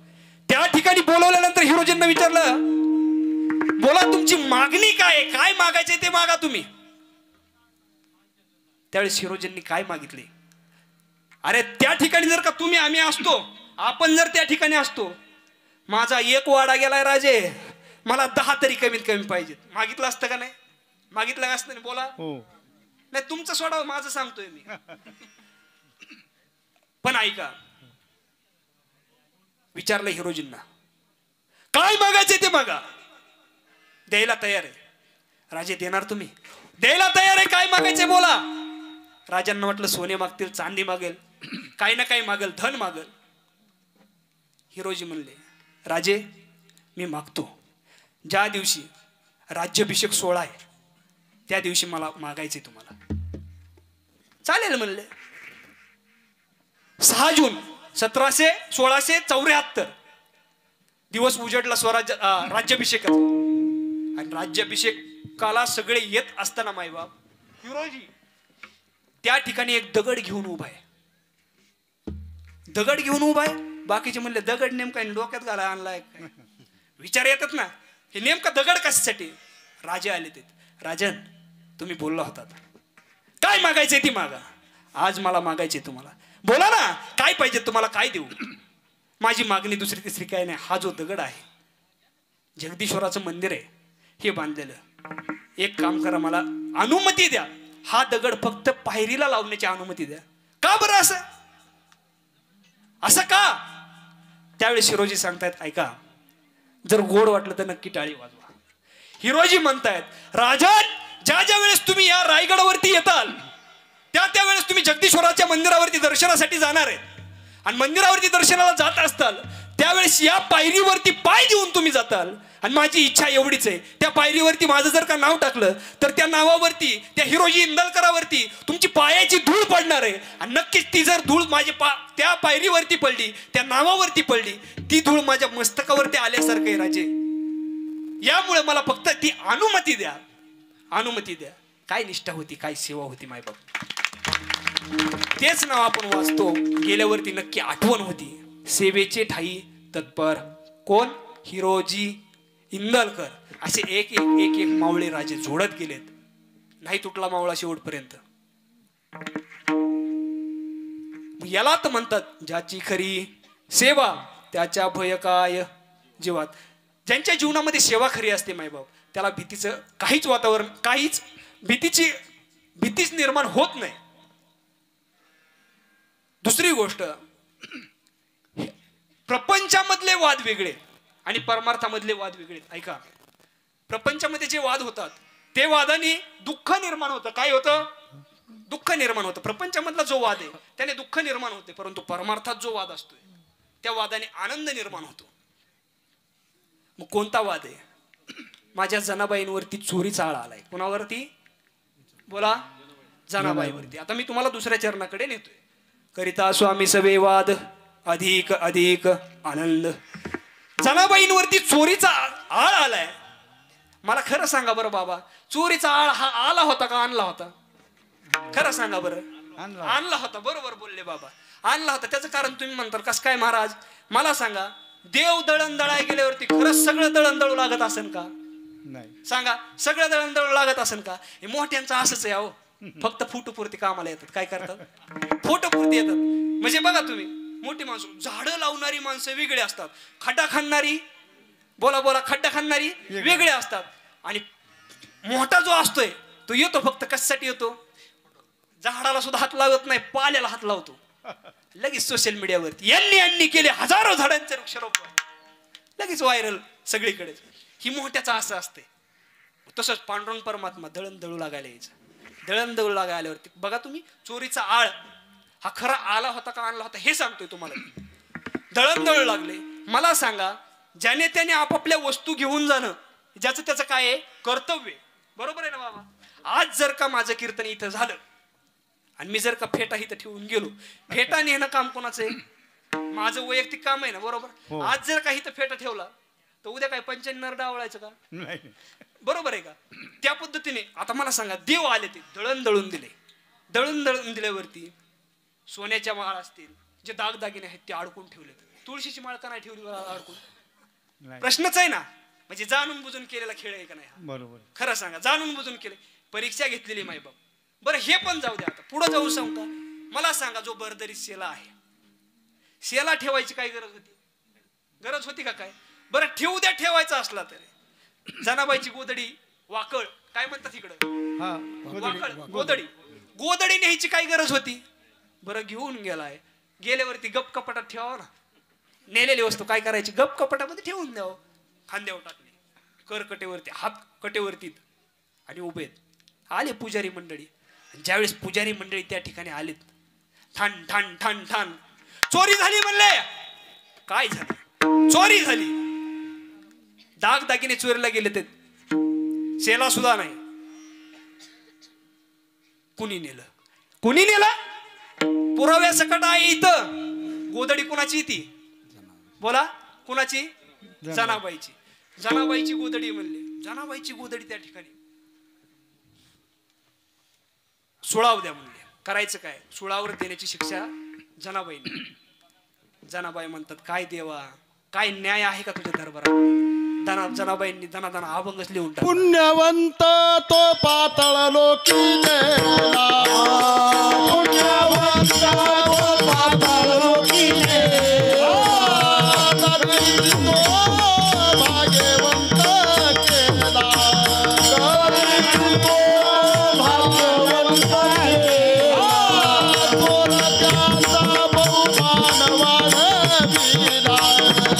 त्या ठिकाणी बोलवल्यानंतर हिरोजींना विचारलं, बोला तुमची मागणी काय आहे, काय मागायचे ते मागा तुम्ही. त्यावेळेस हिरोजींनी काय मागितले? अरे त्या ठिकाणी जर का तुम्ही आम्ही असतो, आपण जर त्या ठिकाणी असतो, माझा एक वाडा गेलाय राजे, मला 10 तरी कमीत कमी पाहिजेत. मागितलं असतं का नाही? मागितलं का असतं? बोला. नाही तुमचं सोडा, माझं सांगतोय मी. पण ऐका, विचारलं हिरोजींना काय मागायचे ते मागा. द्यायला तयार आहे. राजे देणार तुम्ही? द्यायला तयार आहे. काय मागायचे बोला. राजांना म्हटलं सोने मागतील, चांदी मागेल, काही ना काही मागेल, धन मागेल. हिरोजी म्हणले राजे मी मागतो, ज्या दिवशी राज्याभिषेक सोहळा आहे त्या दिवशी मला मागायचे तुम्हाला. चालेल म्हणले. 6 जून 1674 दिवस उजडला राज्याभिषेकाचा. आणि राज्याभिषेकाला सगळे येत असताना मायबाप हिरोजी त्या ठिकाणी एक दगड घेऊन उभा आहे. दगड घेऊन उभा आहे. बाकीचे म्हणले दगड नेमका डोक्यात घाला आणलाय काय? विचार येतात ना, हे नेमका दगड कशासाठी? राजे आले ते. राजन तुम्ही बोलला होतात, काय मागायचे ती मागा. आज मला मागायचे तुम्हाला. बोला ना काय पाहिजे तुम्हाला, काय देऊ. माझी मागणी दुसरी तिसरी काय नाही. हा जो दगड आहे जगदीश्वराचं मंदिर आहे हे बांधलेलं. एक काम करा, मला अनुमती द्या. हा दगड फक्त पायरीला लावण्याची अनुमती द्या. का बरं असं? असं का? त्यावेळी शिरोजी सांगतायत ऐका, जर गोड वाटलं तर नक्की टाळी वाजवा. हिरोजी म्हणतायत राजन, ज्या ज्या वेळेस तुम्ही या रायगडावरती येताल त्या वेळेस तुम्ही जगदीश्वराच्या मंदिरावरती दर्शनासाठी जाणार आहेत. आणि मंदिरावरती दर्शनाला जात असताल त्यावेळेस या पायरीवरती पाय देऊन तुम्ही जाताल. आणि माझी इच्छा एवढीच आहे, त्या पायरीवरती माझं जर का नाव टाकलं तर त्या नावावरती, त्या हिरोजी इंदलकरावरती तुमची पायाची धूळ पडणार आहे. आणि नक्कीच ती जर धूळ त्या पायरीवरती पडली, त्या नावावरती पडली, ती धूळ माझ्या मस्तकावरती आल्यासारखं आहे राजे. यामुळे मला फक्त ती अनुमती द्या, अनुमती द्या. काय निष्ठा होती, काय सेवा होती मायबाप. तेच नाव आपण वाचतो गेल्यावरती नक्की आठवण होती. सेवेचे ठाई तत्पर कोण? हिरोजी इंदलकर. असे एक एक एक एक मावळे राजे जोडत गेलेत. नाही तुटला मावळा शेवटपर्यंत. याला तर म्हणतात ज्याची खरी सेवा त्याच्या भय काय जीवात. ज्यांच्या जीवनामध्ये सेवा खरी असते मायबाप, त्याला भीतीचं काहीच वातावरण, काहीच भीतीच निर्माण होत नाही. दुसरी गोष्ट, प्रपंचामधले वाद वेगळे आणि परमार्थामधले वाद वेगळे. ऐका, प्रपंचामध्ये जे वाद होतात ते वादाने दुःख निर्माण होतं. काय होतं? दुःख निर्माण होतं. प्रपंचामधला जो वाद आहे त्याने दुःख निर्माण होते, परंतु परमार्थात जो वाद असतोय त्या वादाने आनंद निर्माण होतो. मग कोणता वाद आहे? माझ्या जनाबाईंवरती चोरीचा आळा आलाय. कोणावरती? बोला. जनाबाईवरती. आता मी तुम्हाला दुसऱ्या चरणाकडे नेतोय. करिता स्वामी सवे वाद अधिक अधिक आनंद. जनाबाईंवरती चोरीचा आळ आलाय. मला खरं सांगा बरं बाबा, चोरीचा आळ हा आला होता का आणला होता? खरं सांगा बरं. आणला होता. बरोबर बोलले बाबा, आणला होता. त्याचं कारण तुम्ही म्हणताल कसं काय महाराज? मला सांगा, देव दळण दळाय गेल्यावरती खरंच सगळं दळण दळू लागत असेल का? नाही. सांगा, सगळं दळण दळू लागत असेल का? हे मोठ्यांचं असंच आहे. अहो, फक्त फोटोपुरती कामाला येतात. काय करतात? फोटोपुरती येतात. म्हणजे बघा तुम्ही, मोठी माणसं, झाडं लावणारी माणसं वेगळी असतात, खड्डा खाणारी, बोला बोला, खड्डा खाणारी वेगळे असतात. आणि मोठा जो असतोय तो येतो फक्त कशासाठी येतो? झाडाला सुद्धा हात लावत नाही, पाल्याला हात लावतो. लगेच सोशल मीडियावरती यांनी केले हजारो झाडांचे वृक्षारोपण, लगेच व्हायरल सगळीकडे. ही मोठ्याचा असं असते. तसंच पांडुरंग परमात्मा दळण दळू लागायला यायचं. दळण दळू लागायल्यावरती बघा तुम्ही, चोरीचा आळ हा खरा आला होता का आणला होता हे सांगतोय तुम्हाला. दळण दळू लागले. मला सांगा, ज्याने त्याने आपापल्या वस्तू घेऊन जाणं ज्याचं त्याचं काय आहे? कर्तव्य. बरोबर आहे ना बाबा? आज जर का माझं कीर्तन इथं झालं आणि मी जर का फेटा इथं ठेवून गेलो, फेटा नेणं काम कोणाचं आहे? माझं वैयक्तिक काम आहे ना, बरोबर? आज जर का इथं फेटा ठेवला तर उद्या काय पंचन्नर डावळायचं का? बरोबर आहे का? त्या पद्धतीने आता मला सांगा, देव आले, ते दळण दळून दिले. दळून दळून दिल्यावरती सोन्याच्या माळ असतील, जे दागदागिने आहेत ते अडकून ठेवले. तुळशीची माळ का नाही ठेवली अडकून? प्रश्नच आहे ना. म्हणजे जाणून बुजून केलेला खेळ आहे का नाही? बरोबर. खरं सांगा, जाणून बुजून केले. परीक्षा घेतलेली मायबाप. बरं हे पण जाऊ द्या, आता पुढे जाऊ सांगू का? मला सांगा, जो बरदरी शेला आहे, शेला ठेवायची काय गरज होती? गरज होती का काय? बरं ठेवू द्या, ठेवायचा असला तरी. जनाबाईची गोदडी, वाकळ काय म्हणतात इकडं? वाकळ, गोदडी. गोदडी न्यायची काय गरज होती? बरं घेऊन गेलाय, गेल्यावरती गप कपाटात ठेवावं ना. नेलेली वस्तू काय करायची? गप कपाटामध्ये ठेवून द्यावं. खांद्यावर टाकले, करकटेवरती, हात कटेवरती, आणि उभे आले पुजारी मंडळी. ज्यावेळेस पुजारी मंडळी त्या ठिकाणी आलेत, ठाण ठाण ठाण ठाण चोरी झाली म्हणले. काय झाली? चोरी झाली. दागदागिने चोरीला गेले, ते शेला सुद्धा नाही. कुणी नेलं? कुणी नेलं? पुराव्यासकट आहे इथं. गोदडी कुणाची? ती बोला, कुणाची? जनाबाईची. जनाबाईची गोदडी म्हणली. जनाबाईची गोदडी त्या ठिकाणी सुळाव द्या म्हणले. करायचं काय? सुळावर देण्याची शिक्षा जनाबाईने. जनाबाई म्हणतात, काय देवा, काय न्याय आहे का तुझ्या दरबारात? जनाबाईंनी दनादना अभंगच लिहून टाकला. पुण्यवंत तो पातळ लोकी नेला, पुण्यवंत तो पातळ लोकी नेला, भाग्यवंत केला, भाग्यवंत केला, थोरक्याचा बहुमान वाढविला,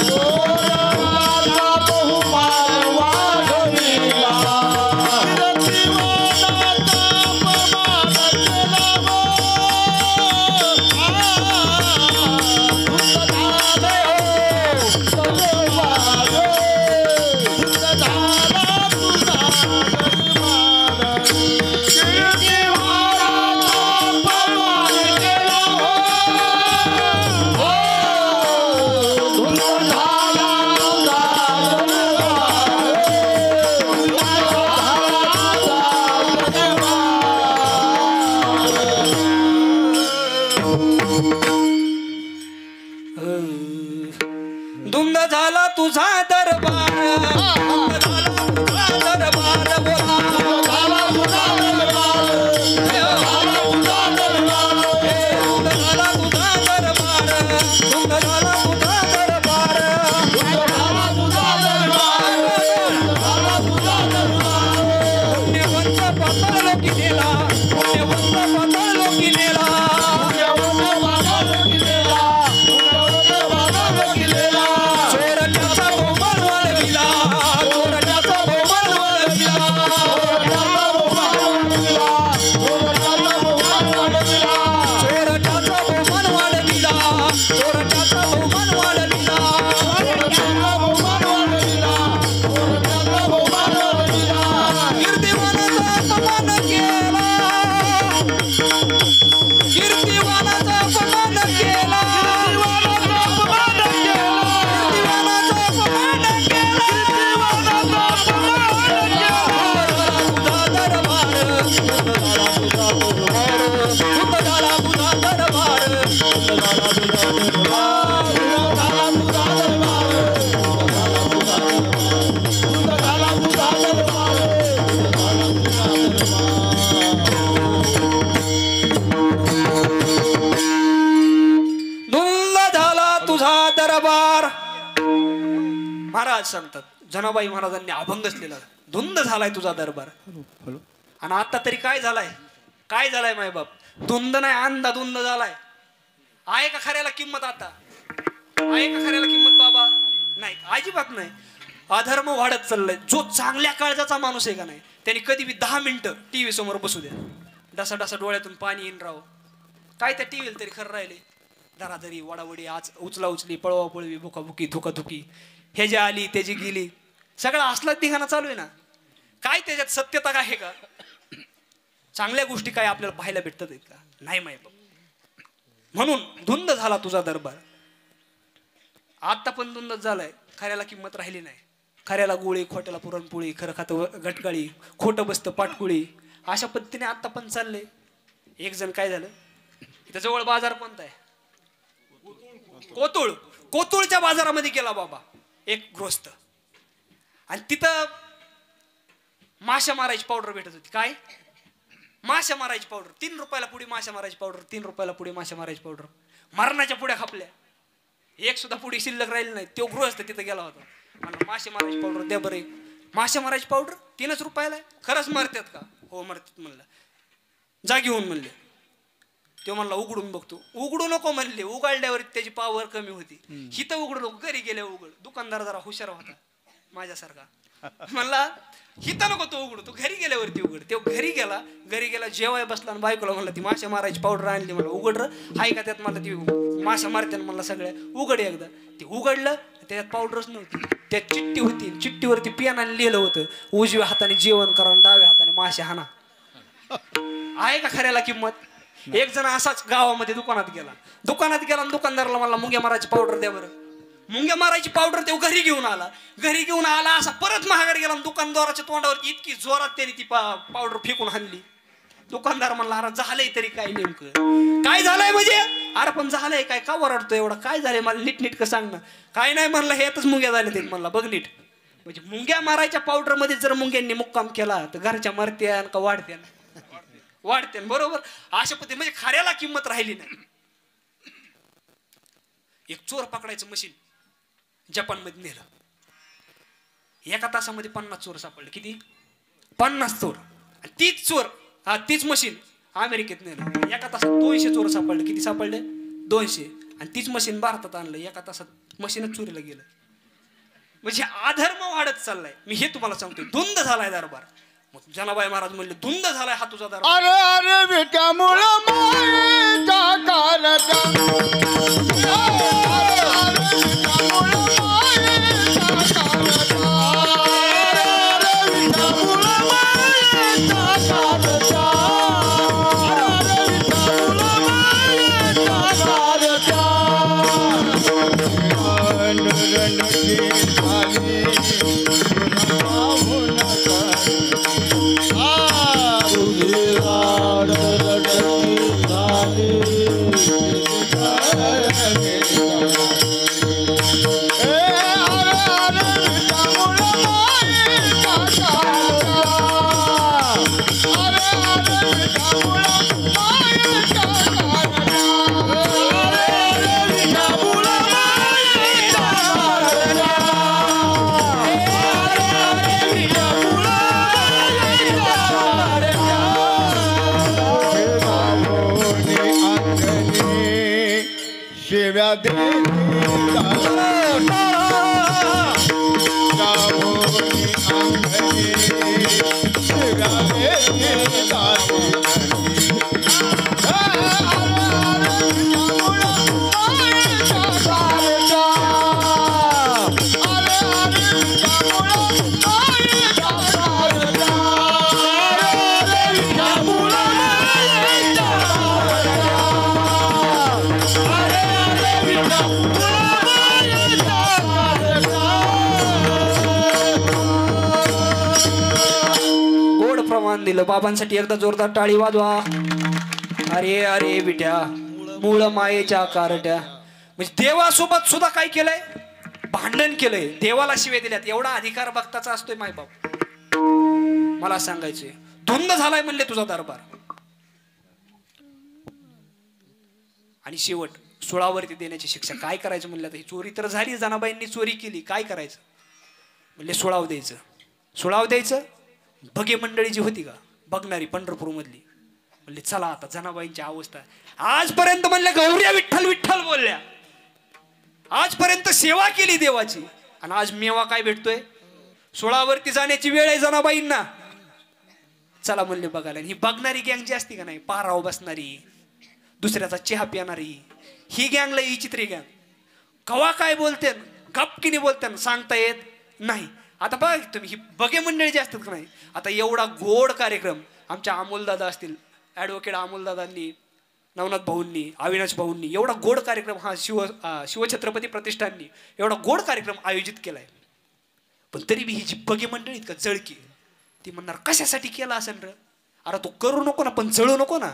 थोरक्याचा दरबार झाला तुझा दरबार बोला झाला तुझा दरबार झाला तुझा दरबार झाला तुझा दरबार झाला तुझा दरबार झाला तुझा दरबार झाला तुझा दरबार पुण्यवंत पाताळ लोकी नेला पुण्यवंत पाताळ लोकी नेला चोरट्याचा बहुमान वाढविला चोरट्याचा बहुमान वाढविला चोरट्याचा बहुमान वाढविला चोरट्याचा बहुमान वाढविला कीर्तिवानाचा अपमान केला कीर्तिवानाचा अपमान केला कीर्तिवानाचा अपमान केला तुझा दरबार झाला तुझा दरबार धुंद झाला तुझा दरबार महाराज सांगतात जनाबाई महाराजांनी अभंगच लिहिला धुंद झालाय तुझा दरबार आणि आता तरी काय झालाय माय बाप धुंद नाही अंधा धुंद झालाय आहे का खऱ्याला किंमत आता आहे का खऱ्याला किंमत बाबा नाही अजिबात नाही अधर्म वाढत चाललाय जो चांगल्या काळजाचा माणूस आहे का नाही त्यांनी कधी बी 10 मिनिटं टीव्ही समोर बसू द्या डसा डसा डोळ्यातून पाणी येईन राव काय त्या टीव्हीला तरी खरं राहिले धराधरी वडावडी आज उचला उचली पळवा पळवी भुकाभुकी धुकाधुकी हे जे आली त्याची गेली सगळं असलाच धिंगाणा चालू आहे ना काय त्याच्यात सत्यता काय आहे का चांगल्या गोष्टी काय आपल्याला पाहायला भेटतात का नाही माहिती म्हणून धुंद झाला तुझा दरबार आता पण धुंदच झालाय खऱ्याला किंमत राहिली नाही खऱ्याला गोळी खोट्याला पुरणपोळी खरं खातं गटकाळी खोटं बसतं पाटकुळी अशा पद्धतीने आता पण चालले एक जण काय झालं इथं जवळ बाजार कोणता आहे कोतुळच्या बाजारामध्ये गेला बाबा एक गृहस्थ आणि तिथं माशा मारायची पावडर भेटत होती काय माशा मारायची पावडर 3 रुपयाला पुडी माशा मारायची पावडर 3 रुपयाला पुडी माशा मारायची पावडर मरणाच्या पुड्या खापल्या एक सुद्धा पुडी शिल्लक राहिली नाही तो गृहस्थ तिथं गेला होता म्हणलं माशा मारायची पावडर द्या बरं माशा मारायची पावडर 3 रुपयाला खरंच मरतात का हो मरतात म्हणलं जा घेऊन म्हणले तो म्हणला उघडून बघतो उघडू नको म्हणले उघडल्यावर त्याची पावर कमी होती हिथं उघडू नको घरी गेले उघड दुकानदार जरा हुशार होता माझ्यासारखा म्हणला हिथं नको तो उघडू तू घरी गेल्यावरती उघड तो घरी गेला जेवाय बसला आणि बायकोला म्हणला ती माशा मारायची पावडर आणली मला उघड हाय का त्यात मला ती माशा मारते म्हणला सगळ्या उघड एकदा ते उघडलं त्याच्यात पावडरच नव्हती त्यात चिठ्ठी होती चिठ्ठीवरती पेनाने लिहिलं होतं उजव्या हाताने जेवण करा आणि डाव्या हाताने माशा हाना आहे का खऱ्याला किंमत एक जण असाच गावामध्ये दुकानात गेला आणि दुकानदाराला म्हणला मुंग्या मारायची पावडर द्या बरं मुंग्या मारायची पावडर ते घरी घेऊन आला असा परत महागारी गेला दुकानदाराच्या तोंडावर इतकी जोरात त्याने ती पावडर फेकून हाणली दुकानदार म्हणला अरे झालंय तरी काय नेमकं काय झालंय म्हणजे अरे पण झालंय काय का ओरडतो एवढं काय झालंय मला नीट का सांग ना काय नाही म्हणलं हेच मुंग्या झाल्या ते म्हणला बघ नीट म्हणजे मुंग्या मारायच्या पावडर मध्ये जर मुंग्यांनी मुक्काम केला तर घरच्या मरत्यान का वाढते बरोबर अशा पद्धती म्हणजे खऱ्याला किंमत राहिली नाही एक चोर पकडायचं मशीन जपान मध्ये नेलं एका तासामध्ये 50 चोर सापडले किती 50 चोर तीच मशीन अमेरिकेत नेलं एका तासात 200 चोर सापडले किती सापडले 200 आणि तीच मशीन भारतात आणलं एका तासात मशीनच चोरीला गेलं म्हणजे अधर्म वाढत चाललाय मी हे तुम्हाला सांगतोय धुंद झालाय दरबार मग जनाबाई महाराज म्हणले धुंद झालाय हा तुझा दरबार अरे विटामुळं मायेचा कालचा अरे शिव्या दिलं बाबांसाठी एकदा जोरदार टाळी वाजवा. अरे अरे बिट्या मूळ मायेच्या कारट्या. म्हणजे देवासोबत सुद्धा काय केलंय, भांडण केलंय, देवाला शिवे दिल्यात. एवढा अधिकार भक्ताचा असतोय मायबाप. मला सांगायचंय धुंद झालाय म्हणले तुझा दरबार. आणि शेवट सुळावरती देण्याची शिक्षा. काय करायचं म्हणलं तर ही चोरी तर झाली, जनाबाईंनी चोरी केली, काय करायचं म्हणले सुळाव द्यायचं. सुळाव द्यायचं. भगे मंडळी जी होती का बघणारी पंढरपूर मधली म्हणले चला आता जनाबाईंची अवस्था. आजपर्यंत म्हणले गौऱ्या विठ्ठल विठ्ठल बोलल्या, आजपर्यंत सेवा केली देवाची, आणि आज मेवा काय भेटतोय, सुळावरती जाण्याची वेळ आहे जनाबाईंना. चला म्हणले बघायला. ही बघणारी गँग जी असती का नाही, पाराव बसणारी, दुसऱ्याचा चहा पिणारी, ही गँगला ही चित्री गँग कवा काय बोलते, गपकीने बोलते, सांगता येत नाही. आता बघा तुम्ही ही बगे मंडळी जे असतात का नाही, आता एवढा गोड कार्यक्रम आमच्या अमोलदादा असतील, ॲडव्होकेट अमोलदादांनी, नवनाथ भाऊंनी, अविनाश भाऊंनी एवढा गोड कार्यक्रम हा शिवछत्रपती प्रतिष्ठाननी एवढा गोड कार्यक्रम आयोजित केलाय. पण तरी बी ही जी बगे मंडळी का जळकी, ती म्हणणार कशासाठी केला असेल र, अरे तू करू नको ना पण जळू नको ना.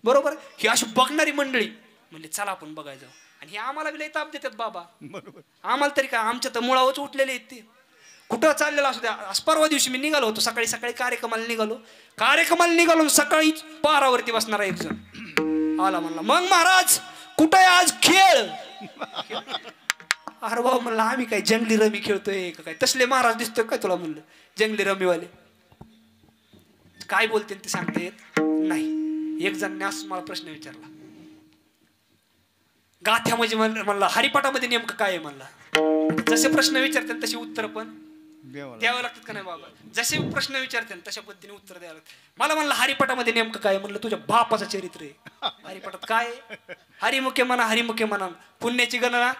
बरोबर. ही अशी बघणारी मंडळी म्हणले चला आपण बघायला जाऊ. आणि हे आम्हाला बी लय ताप देतात बाबा. आम्हाला तरी काय, आमच्या तर मुळावच उठलेले आहेत ते. कुठं चाललेलं असू द्या. परवा दिवशी मी निघालो होतो, सकाळी सकाळी कार्यक्रमाला निघालो सकाळी पारावरती बसणार एक जण आला, म्हणला मग महाराज कुठं आहे आज खेळ. अरे भाऊ म्हणलं आम्ही काय जंगली रमी खेळतोय का काय, तसले महाराज दिसतोय काय तुला, म्हणलं जंगली रमीवाले. काय बोलते ते सांगता येत नाही. एक जण असं मला प्रश्न विचारला, गाथ्या म्हणजे म्हणला हरिपाठामध्ये नेमकं काय आहे म्हणला. जसे प्रश्न विचारतात तशी उत्तर पण द्यावं लागतात का नाही बाबा. जसे प्रश्न विचारतात तशा पद्धतीने उत्तर द्यावं लागतं. मला म्हणलं हरिपाठामध्ये नेमकं काय, म्हणलं तुझ्या बापाचं चरित्र आहे. हरिपाठात काय, हरिमुखे म्हणा हरिमुखे म्हणा, पुण्याची गणना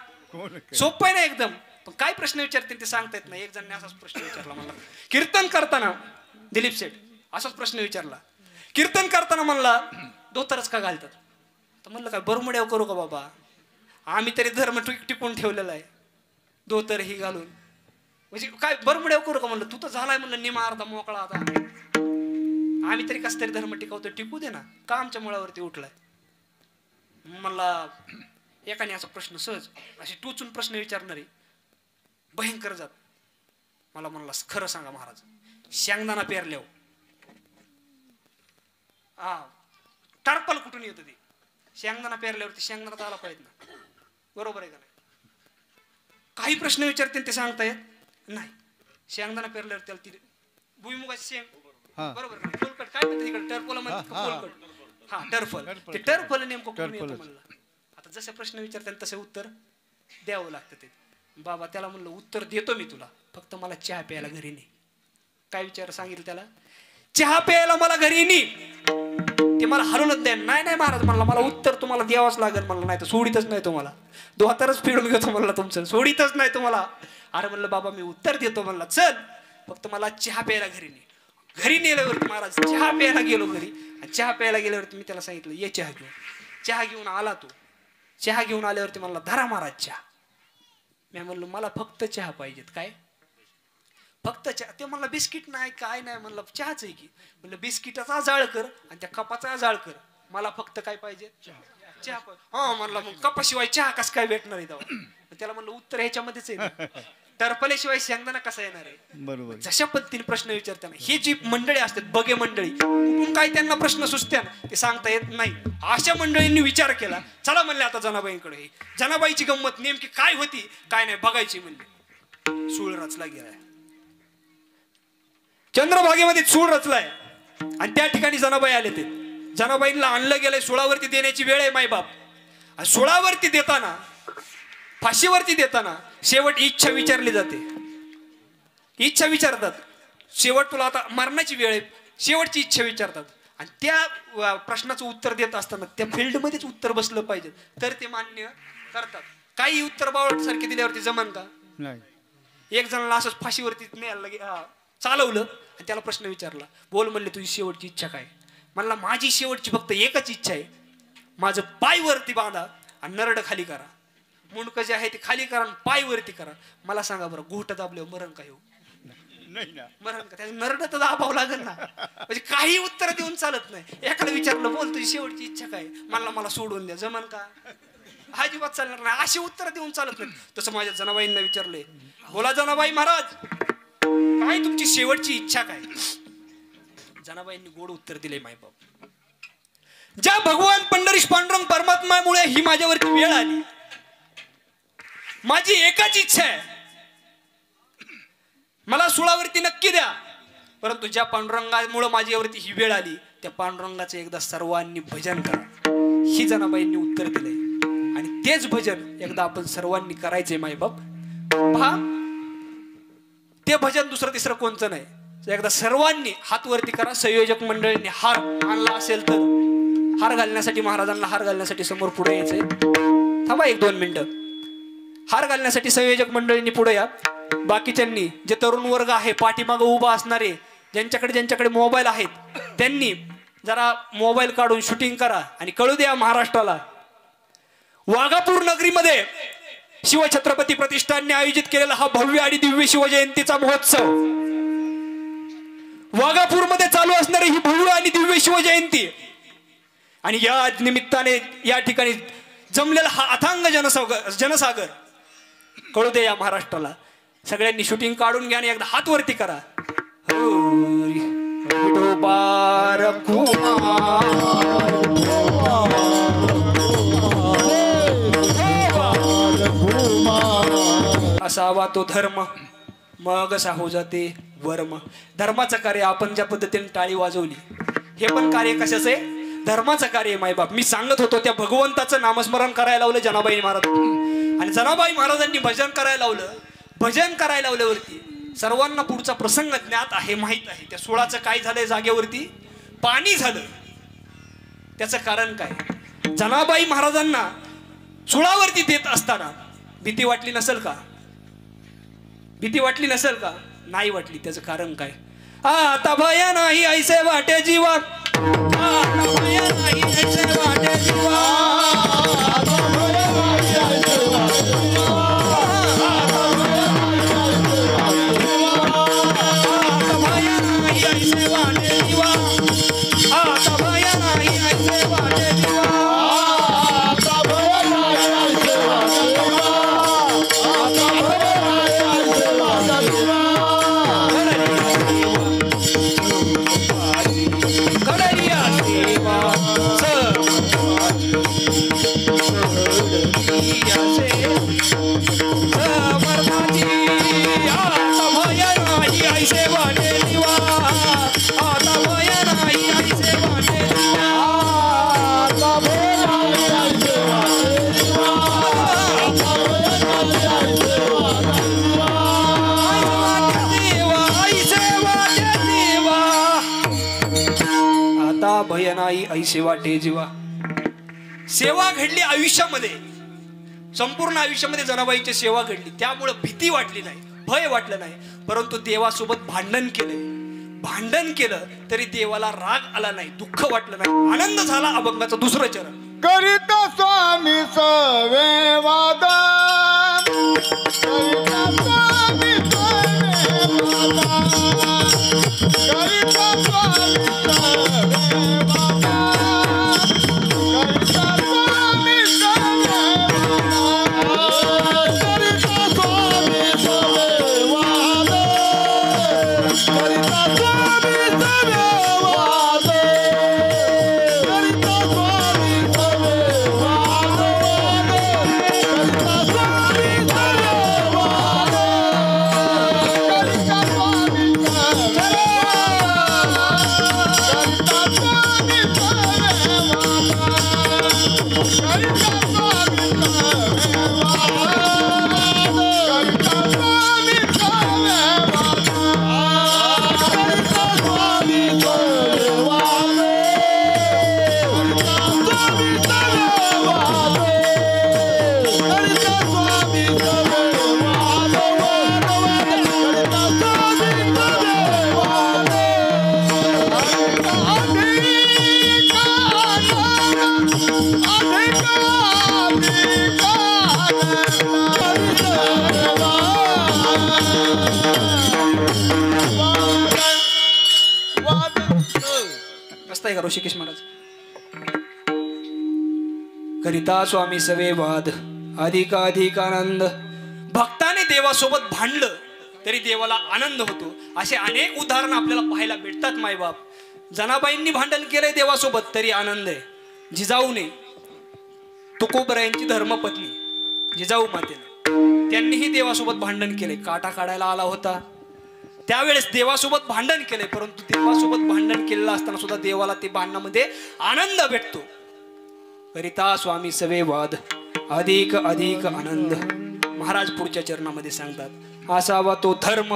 सोपं आहे ना एकदम. पण काय प्रश्न विचारते ते सांगता येत नाही. एक जण असाच प्रश्न विचारला मला कीर्तन करताना, दिलीप शेठ असाच प्रश्न विचारला, कीर्तन करताना म्हणला धोतरच का घालतात. तर म्हणलं काय बरमुड्यावर करू का बाबा, आम्ही तरी धर्म टिकून ठेवलेला आहे, धोतर ही घालून म्हणजे काय बरमुड्यावर करू का. म्हणलं तू तर झालाय म्हणलं निमा अर्धा मोकळा, आता आम्ही तरी कस तरी धर्म टिकवतो, टिकू दे ना, का आमच्या मुळावरती उठलाय. मला एकाने असा प्रश्न सहज अशी टोचून प्रश्न विचारणारी भयंकर जात. मला म्हणला खरं सांगा महाराज, शेंगदाणा पेरल्यावर टरपल कुठून येतं ते, शेंगदाणा पेरल्यावरती शेंगदाणा आला पाहिजे ना, बरोबर आहे का नाही. काही प्रश्न विचारते ते सांगता येत नाही. शेंगदाणा पेरल्यावर त्याला ती भुईमुगाची शेंग, बरोबर का, फोलकट काय म्हणते तिकडे, टरफल म्हणतात का, फोलकट, हा टरफल. ते टरफल नेमकं कुठून येतं म्हणलं. आता जसे प्रश्न विचारते तसे उत्तर द्यावं लागतं ते. बाबा त्याला म्हणलं उत्तर देतो मी तुला, फक्त मला चहा प्यायला घरी नाही. काय विचार सांगितलं त्याला, चहा प्यायला मला घरी नाही, ते मला हलवूनच द्या. नाही नाही महाराज म्हणला, मला उत्तर तुम्हाला द्यावंच लागेल म्हणलं, नाही तर सोडीतच नाही तुम्हाला, दोहातरच फिरून घेतो म्हणलं तुमचं, सोडीतच नाही तुम्हाला. अरे म्हणलं बाबा मी उत्तर देतो म्हणला, चल फक्त मला चहा प्यायला घरी नाही. घरी नेल्यावरती महाराज चहा प्यायला गेलो घरी, आणि चहा प्यायला गेल्यावरती मी त्याला सांगितलं ये चहा घेऊन. चहा घेऊन आला तो. चहा घेऊन आल्यावरती म्हणला धरा महाराज चहा. मी म्हणलं मला फक्त चहा पाहिजेत. काय फक्त चहा? ते म्हणला बिस्किट नाही काय नाही. म्हणलं चहाच आहे की. म्हणलं बिस्किटाचा जाळ कर आणि त्या कपाचा जाळ कर, मला फक्त काय पाहिजे चहा. हा म्हणला मग कपाशिवाय चहा कस काय भेटणार आहे तेव्हा. त्याला म्हणलं उत्तर ह्याच्यामध्येच आहे. टरपल्याशिवाय शेंगदाणा कसा येणार आहे? बरोबर. जशा पद्धतीने प्रश्न विचारताना ही जी मंडळी असतात बगे मंडळी, कुठून काय त्यांना प्रश्न सुचत्या ते सांगता येत नाही. अशा मंडळींनी विचार केला, चला म्हणले आता जनाबाईंकडे. जनाबाईची गंमत नेमकी काय होती काय नाही बघायची म्हणले. सूळ रचला गेलाय चंद्रभागेमध्ये, सूळ रचलाय आणि त्या ठिकाणी जनाबाई आले. ते जनाबाईंना आणलं गेलंय, सुळावरती देण्याची वेळ आहे मायबाप. आणि सुळावरती देताना, फाशीवरती देताना शेवट इच्छा विचारली जाते. इच्छा विचारतात, शेवट तुला आता मरणाची वेळ आहे, शेवटची इच्छा विचारतात. आणि त्या प्रश्नाचं उत्तर देत असताना त्या फील्डमध्येच उत्तर बसलं पाहिजे तर ते मान्य करतात. काही उत्तर बावट सारखे दिल्यावरती जमन का? नाही. एक जणांना असंच फाशीवरती न्यायला चालवलं आणि त्याला प्रश्न विचारला, बोल म्हणले तुझी शेवटची इच्छा काय? म्हणला माझी शेवटची फक्त एकच इच्छा आहे, माझं पाय वरती बांधा आणि नरड खाली करा. मुंडकं जे आहे ते खाली करा आणि पाय वरती करा. मला सांगा बरं, घोट दाबल्यावर मरण काय हो? नाही ना. मरण का? त्याचं नरड तर दाबावं लागेल ना. म्हणजे काही उत्तर देऊन चालत नाही. एखादं विचारलं, बोल तुझी शेवटची इच्छा काय? मला सोडून द्या, जमन का? अजिबात चालणार नाही. अशी उत्तर देऊन चालत नाही. तसं माझ्या जनाबाईंना विचारले, बोला जनाबाई महाराज, काय तुमची शेवटची इच्छा काय? जनाबाईंनी गोड उत्तर दिले, मायबाप. ज्या भगवान पंढरीश पांडुरंग परमात्म्यामुळे ही माझ्यावरती वेळ आली, माझी एकच इच्छा आहे, मला सुळावरती नक्की द्या. परंतु ज्या पांडुरंगामुळे माझ्यावरती ही वेळ आली, त्या पांडुरंगाचे एकदा सर्वांनी भजन करा. ही जनाबाईंनी उत्तर दिलंय. आणि तेच भजन एकदा आपण सर्वांनी करायचंय मायबाप. पहा, ते भजन दुसरं तिसरं कोणतं नाही. एकदा सर्वांनी हात वरती करा. संयोजक मंडळींनी हार आणला असेल तर हार घालण्यासाठी, महाराजांना हार घालण्यासाठी समोर पुढे यायचंय. थांबा 1-2 मिनिटं. हार घालण्यासाठी संयोजक मंडळींनी पुढे या. बाकीच्यांनी, जे तरुण वर्ग आहे पाठीमागं उभा असणारे, ज्यांच्याकडे मोबाईल आहेत, त्यांनी जरा मोबाईल काढून शूटिंग करा आणि कळू द्या महाराष्ट्राला. वाघापूर नगरीमध्ये शिवछत्रपती प्रतिष्ठानने आयोजित केलेला हा भव्य आणि दिव्य शिवजयंतीचा महोत्सव, वाघापूरमध्ये चालू असणारी ही भव्य आणि दिव्य शिवजयंती, आणि या निमित्ताने या ठिकाणी जमलेला हा अथांग जनसागर कळू दे या महाराष्ट्राला. सगळ्यांनी शूटिंग काढून घ्या आणि एकदा हात वरती करा. असावा तो धर्म, मग असा हो जाते वर्म. धर्माचं कार्य आपण ज्या पद्धतीने टाळी वाजवली, हे पण कार्य कशाचं आहे? धर्माचं कार्य. मायबाप, मी सांगत होतो त्या भगवंताचं नामस्मरण करायला लावलं जनाबाई महाराज, आणि जनाबाई महाराजांनी भजन करायला लावलं. भजन करायला लावल्यावरती सर्वांना पुढचा प्रसंग ज्ञात आहे, माहित आहे. त्या सुळाचं काय झालंय? जागेवरती पाणी झालं. त्याचं कारण काय? जनाबाई महाराजांना सुळावरती देत असताना भीती वाटली नसेल का? भीती वाटली नसेल का? नाही वाटली. त्याचं कारण काय? आता भय नाही ऐसे वाटे जीवा, आता भय नाही ऐसे वाटे जीवा, आता भय नाही ऐसे वाटे जीवा, आता भय नाही ऐसे वाटे जीवा, आता भय नाही ऐसे वाटे जीवा, आता भय नाही ऐसे वाटे जीवा, आता भय नाही ऐसे वाटे जीवा. भय नाही ऐसे वाटे जीवा. सेवा घडली आयुष्यामध्ये, संपूर्ण आयुष्यामध्ये जनाबाईंची सेवा घडली, त्यामुळे भीती वाटली नाही, भय वाटलं नाही. परंतु देवासोबत भांडण केलं तरी देवाला राग आला नाही, दुःख वाटलं नाही, आनंद झाला. अभंगाचं दुसरं चरण. करिता स्वामी सवे वादन, करिता स्वामी सवे वादन, करिता स्वामी सवे वादन, करिता स्वामी सवे वादन, करिता स्वामी सवे बसताय का ऋषिकेश महाराज? करिता स्वामी सवे वाद अधिकाधिक आनंद. भक्ताने देवासोबत भांडलं तरी देवाला आनंद होतो. असे अनेक उदाहरण आपल्याला पाहायला भेटतात. मायबाप जनाबाईंनी भांडण केलंय देवासोबत तरी आनंद आहे. जिजाऊने तुकोबरायांची धर्मपत्नी जिजाऊ मातेने त्यांनीही देवासोबत भांडण केले. काटा काढायला आला होता त्यावेळेस देवासोबत भांडण केले, परंतु देवासोबत भांडण केलेलं असताना सुद्धा देवाला ते भांडणामध्ये आनंद भेटतो. करिता स्वामी सवे वाद अधिक अधिक आनंद. महाराज पुढच्या चरणामध्ये सांगतात असावा तो धर्म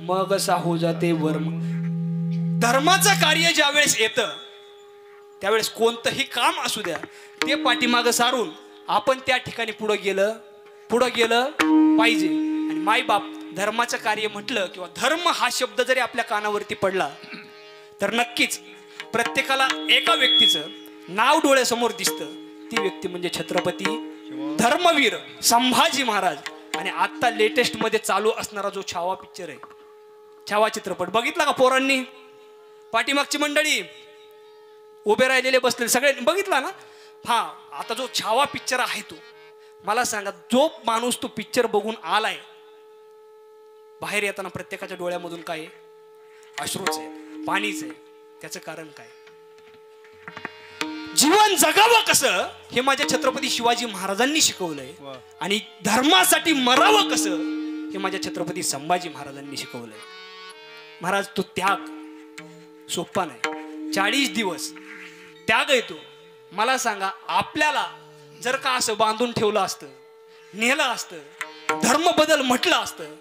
मग असा हो जाते वर्म. धर्माचं कार्य ज्यावेळेस येतं त्यावेळेस कोणतंही काम असू द्या ते पाठीमागं सारून आपण त्या ठिकाणी पुढं गेलं पाहिजे. आणि मायबाप धर्माचं कार्य म्हटलं किंवा धर्म हा शब्द जरी आपल्या कानावरती पडला तर नक्कीच प्रत्येकाला एका व्यक्तीचं नाव डोळ्यासमोर दिसतं. ती व्यक्ती म्हणजे छत्रपती धर्मवीर संभाजी महाराज. आणि आता लेटेस्ट मध्ये चालू असणारा जो छावा पिक्चर आहे, छावा चित्रपट बघितला का पोरांनी? पाठीमागची मंडळी उभे राहिलेले बसलेले सगळे बघितला ना? हा, आता जो छावा पिक्चर आहे तो मला सांगा, जो माणूस तो पिक्चर बघून आलाय बाहेर येताना प्रत्येकाच्या डोळ्यामधून काय आहे? अश्रूच आहे, पाणीच आहे. त्याचं कारण काय? जीवन जगावं कसं हे माझ्या छत्रपती शिवाजी महाराजांनी शिकवलंय. आणि धर्मासाठी मरावं कसं हे माझ्या छत्रपती संभाजी महाराजांनी शिकवलंय. महाराज तो त्याग सोपा नाही. 40 दिवस त्याग येतो. मला सांगा आपल्याला जर का असं बांधून ठेवलं असतं, नेलं असतं, धर्म बदल म्हटलं असतं,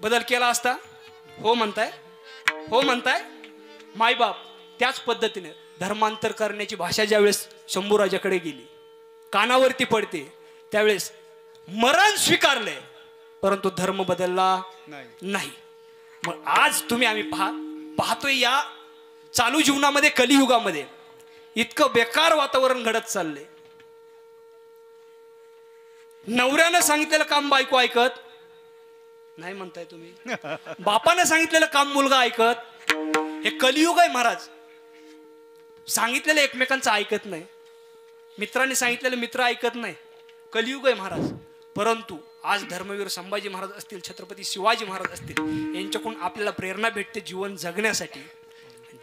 बदल केला असता? हो म्हणताय मायबाप. त्याच पद्धतीने धर्मांतर करण्याची भाषा ज्यावेळेस शंभूराजाकडे गेली, कानावरती पडते, त्यावेळेस मरण स्वीकारले परंतु धर्म बदलला नाही. मग आज तुम्ही आम्ही पाहतोय या चालू जीवनामध्ये कलियुगामध्ये इतकं बेकार वातावरण घडत चाललंय. नवऱ्यानं सांगितलेलं काम बायको ऐकत नाही म्हणताय तुम्ही. बापानं सांगितलेलं काम मुलगा ऐकत. हे कलियुग आहे महाराज. सांगितलेलं एकमेकांचं ऐकत नाही. मित्रांनी सांगितलेलं मित्र ऐकत नाही. कलियुग आहे महाराज. परंतु आज धर्मवीर संभाजी महाराज असतील, छत्रपती शिवाजी महाराज असतील, यांच्याकडून आपल्याला प्रेरणा भेटते जीवन जगण्यासाठी.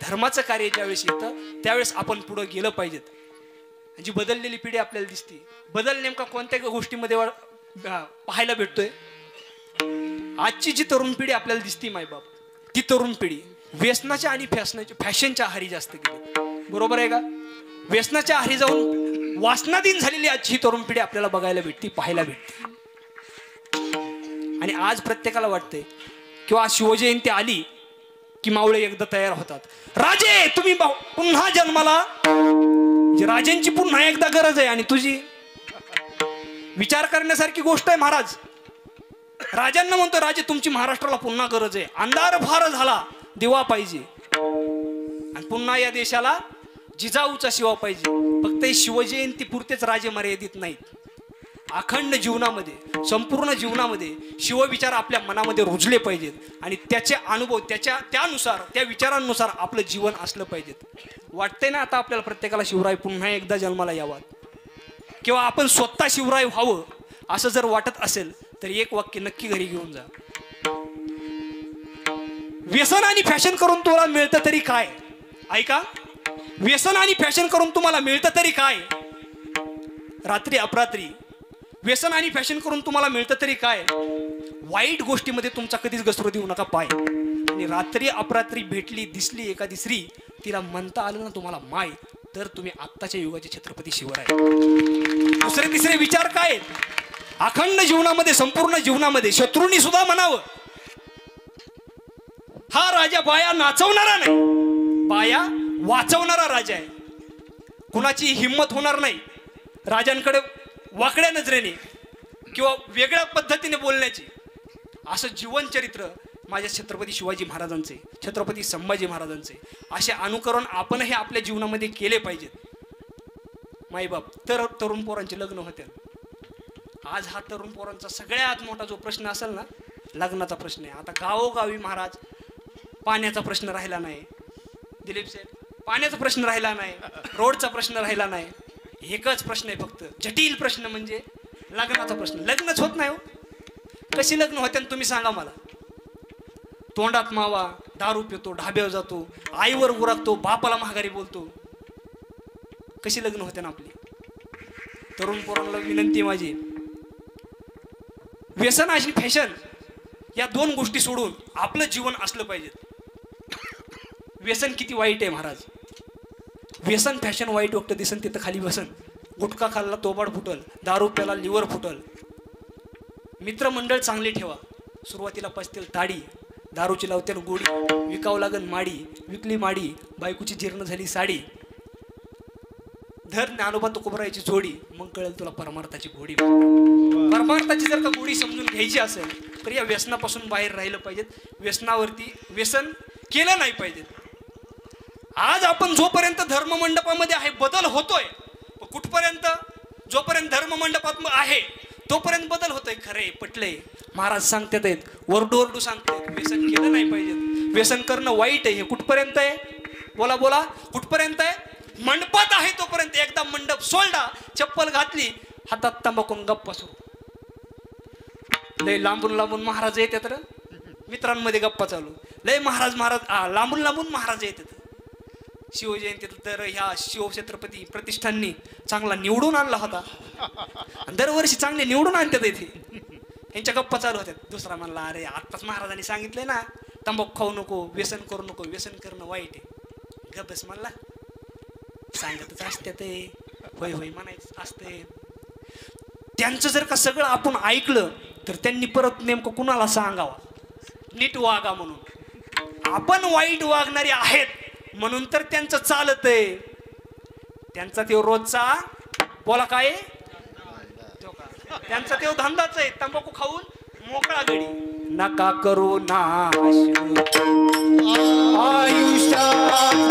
धर्माचं कार्य ज्यावेळेस येतं त्यावेळेस आपण पुढे गेलं पाहिजेत. जी बदललेली पिढी आपल्याला दिसते, बदल नेमका कोणत्या गोष्टीमध्ये पाहायला भेटतोय? आजची जी तरुण पिढी आपल्याला दिसते मायबाप, ती तरुण पिढी व्यसनाच्या आणि फॅशनच्या आहारी जास्त गेली. बरोबर आहे का? व्यसनाच्या आहारी जाऊन वासनाधीन झालेली आजची तरुण पिढी आपल्याला बघायला भेटते, पाहायला भेटते. आणि आज प्रत्येकाला वाटतंय किंवा शिवजयंती आली की मावळे एकदा तयार होतात. राजे तुम्ही पुन्हा जन्माला. राजांची पुन्हा एकदा गरज आहे आणि तुझी विचार करण्यासारखी गोष्ट आहे महाराज. राजांना म्हणतो राजे तुमची महाराष्ट्राला पुन्हा गरज आहे. अंधार फार झाला, दिवा पाहिजे. आणि पुन्हा या देशाला जिजाऊचा शिवा पाहिजे. फक्त शिवजयंती पुरतेच राजे मर्यादित नाहीत. अखंड जीवनामध्ये, संपूर्ण जीवनामध्ये शिवविचार आपल्या मनामध्ये रुजले पाहिजेत आणि त्याचे अनुभव त्यानुसार, त्या विचारांनुसार आपलं जीवन असलं पाहिजेत. वाटतंय ना आता आपल्याला प्रत्येकाला शिवराय पुन्हा एकदा जन्माला यावा किंवा आपण स्वतः शिवराय व्हावं असं जर वाटत असेल तर एक वाक्य नक्की घरी घेऊन जा. व्यसन आणि फॅशन करून तुम्हाला मिळतं तरी काय? ऐका, व्यसन आणि फॅशन करून तुम्हाला मिळतं तरी काय? रात्री अपरात्री व्यसन आणि फॅशन करून तुम्हाला मिळतं तरी काय? वाईट गोष्टीमध्ये तुमचा कधीच घसरू देऊ नका पाय. आणि रात्री अपरात्री भेटली दिसली एखादी स्त्री, तिला म्हणता आलं ना तुम्हाला माय, तर तुम्ही आत्ताच्या युगाचे छत्रपती शिवराय. दुसरे तिसरे विचार काय? अखंड जीवनामध्ये, संपूर्ण जीवनामध्ये शत्रूंनी सुद्धा म्हणावं हा राजा बाया नाचवणारा नाही, बाया वाचवणारा राजा आहे. कुणाची हिंमत होणार नाही राजांकडे वाकड्या नजरेने किंवा वेगळ्या पद्धतीने बोलण्याची. असं जीवन चरित्र माझ्या छत्रपती शिवाजी महाराजांचे, छत्रपती संभाजी महाराजांचे. असे अनुकरण आपणही आपल्या जीवनामध्ये केले पाहिजेत. माईबाप तर तरुण पोरांचे लग्न होते. आज हा तरुण पोरांचा सगळ्यात मोठा जो प्रश्न असेल ना, लग्नाचा प्रश्न आहे. आता गावोगावी महाराज पाण्याचा प्रश्न राहिला नाही. दिलीप साहेब पाण्याचा प्रश्न राहिला नाही, रोडचा प्रश्न राहिला नाही. एकच प्रश्न आहे फक्त, जटिल प्रश्न म्हणजे लग्नाचा प्रश्न. लग्नच होत नाही हो. कशी लग्न होते तुम्ही सांगा मला. तोंडात मावा, दारू पितो, ढाब्यावर जातो, आईवर उरकतो, बापाला महागारी बोलतो. कशी लग्न होते ना आपली. तरुण पोरांना विनंती माझी, व्यसन आणि फॅशन या दोन गोष्टी सोडून आपलं जीवन असलं पाहिजे. व्यसन किती वाईट आहे महाराज. व्यसन फॅशन वाईट वक्त दिसन तिथं खाली बसन. गुटखा खाल्ला तोबाड फुटल, दारू प्याला लिव्हर फुटल. मित्रमंडळ चांगले ठेवा. सुरुवातीला पसतील ताडी, दारूची लावतेल गोडी, विकावं लागन माडी, विकली माडी, बायकोची जीर्ण झाली साडी. धर ज्ञानोबा तुकोबरायची जोडी, मग कळेल तुला परमार्थाची गोडी. परमार्थाची जर का गोडी समजून घ्यायची असेल तर या व्यसनापासून बाहेर राहिलं पाहिजे. व्यसनावरती व्यसन केलं नाही पाहिजे. आज आपण जोपर्यंत धर्ममंडपामध्ये आहे बदल होतोय, कुठपर्यंत? जोपर्यंत धर्ममंडपात आहे तोपर्यंत बदल होतोय. खरे पटले महाराज सांगतात आहेत, वरडू सांगतात व्यसन केलं नाही पाहिजे. व्यसन करणं वाईट आहे. हे कुठपर्यंत आहे? बोला बोला, कुठपर्यंत आहे? मंडपात आहे तोपर्यंत. एकदा मंडप सोडला, चप्पल घातली, हातात तंबाखून गप्पा सुरू. लय लांबून लांबून महाराज येतात र, मित्रांमध्ये गप्पा चालू. लय महाराज लांबून लांबून महाराज येतात. शिवजयंतीत तर ह्या शिवछत्रपती प्रतिष्ठाननी चांगला निवडून आणला होता. दरवर्षी चांगले निवडून आणतात इथे. यांच्या गप्पा चालू होत्या. दुसरा म्हणला, अरे आत्ताच महाराजांनी सांगितलंय ना, तंबाखू खाऊ नको, व्यसन करू नको, व्यसन करणं वाईट आहे. गप्पच म्हणला, सांगतच असते ते, होय होय म्हणायचं असते. त्यांचं जर का सगळं आपण ऐकलं तर त्यांनी परत नेमकं कुणाला सांगावं, नीट वागा म्हणून. आपण वाईट वागणारे आहेत म्हणून तर त्यांचं चालत आहे. त्यांचा ते रोजचा बोला काय, त्यांचा ते धंदाच आहे. तंबाखू खाऊन मोकळा गडी. नका करू नाश आयुष्याचा,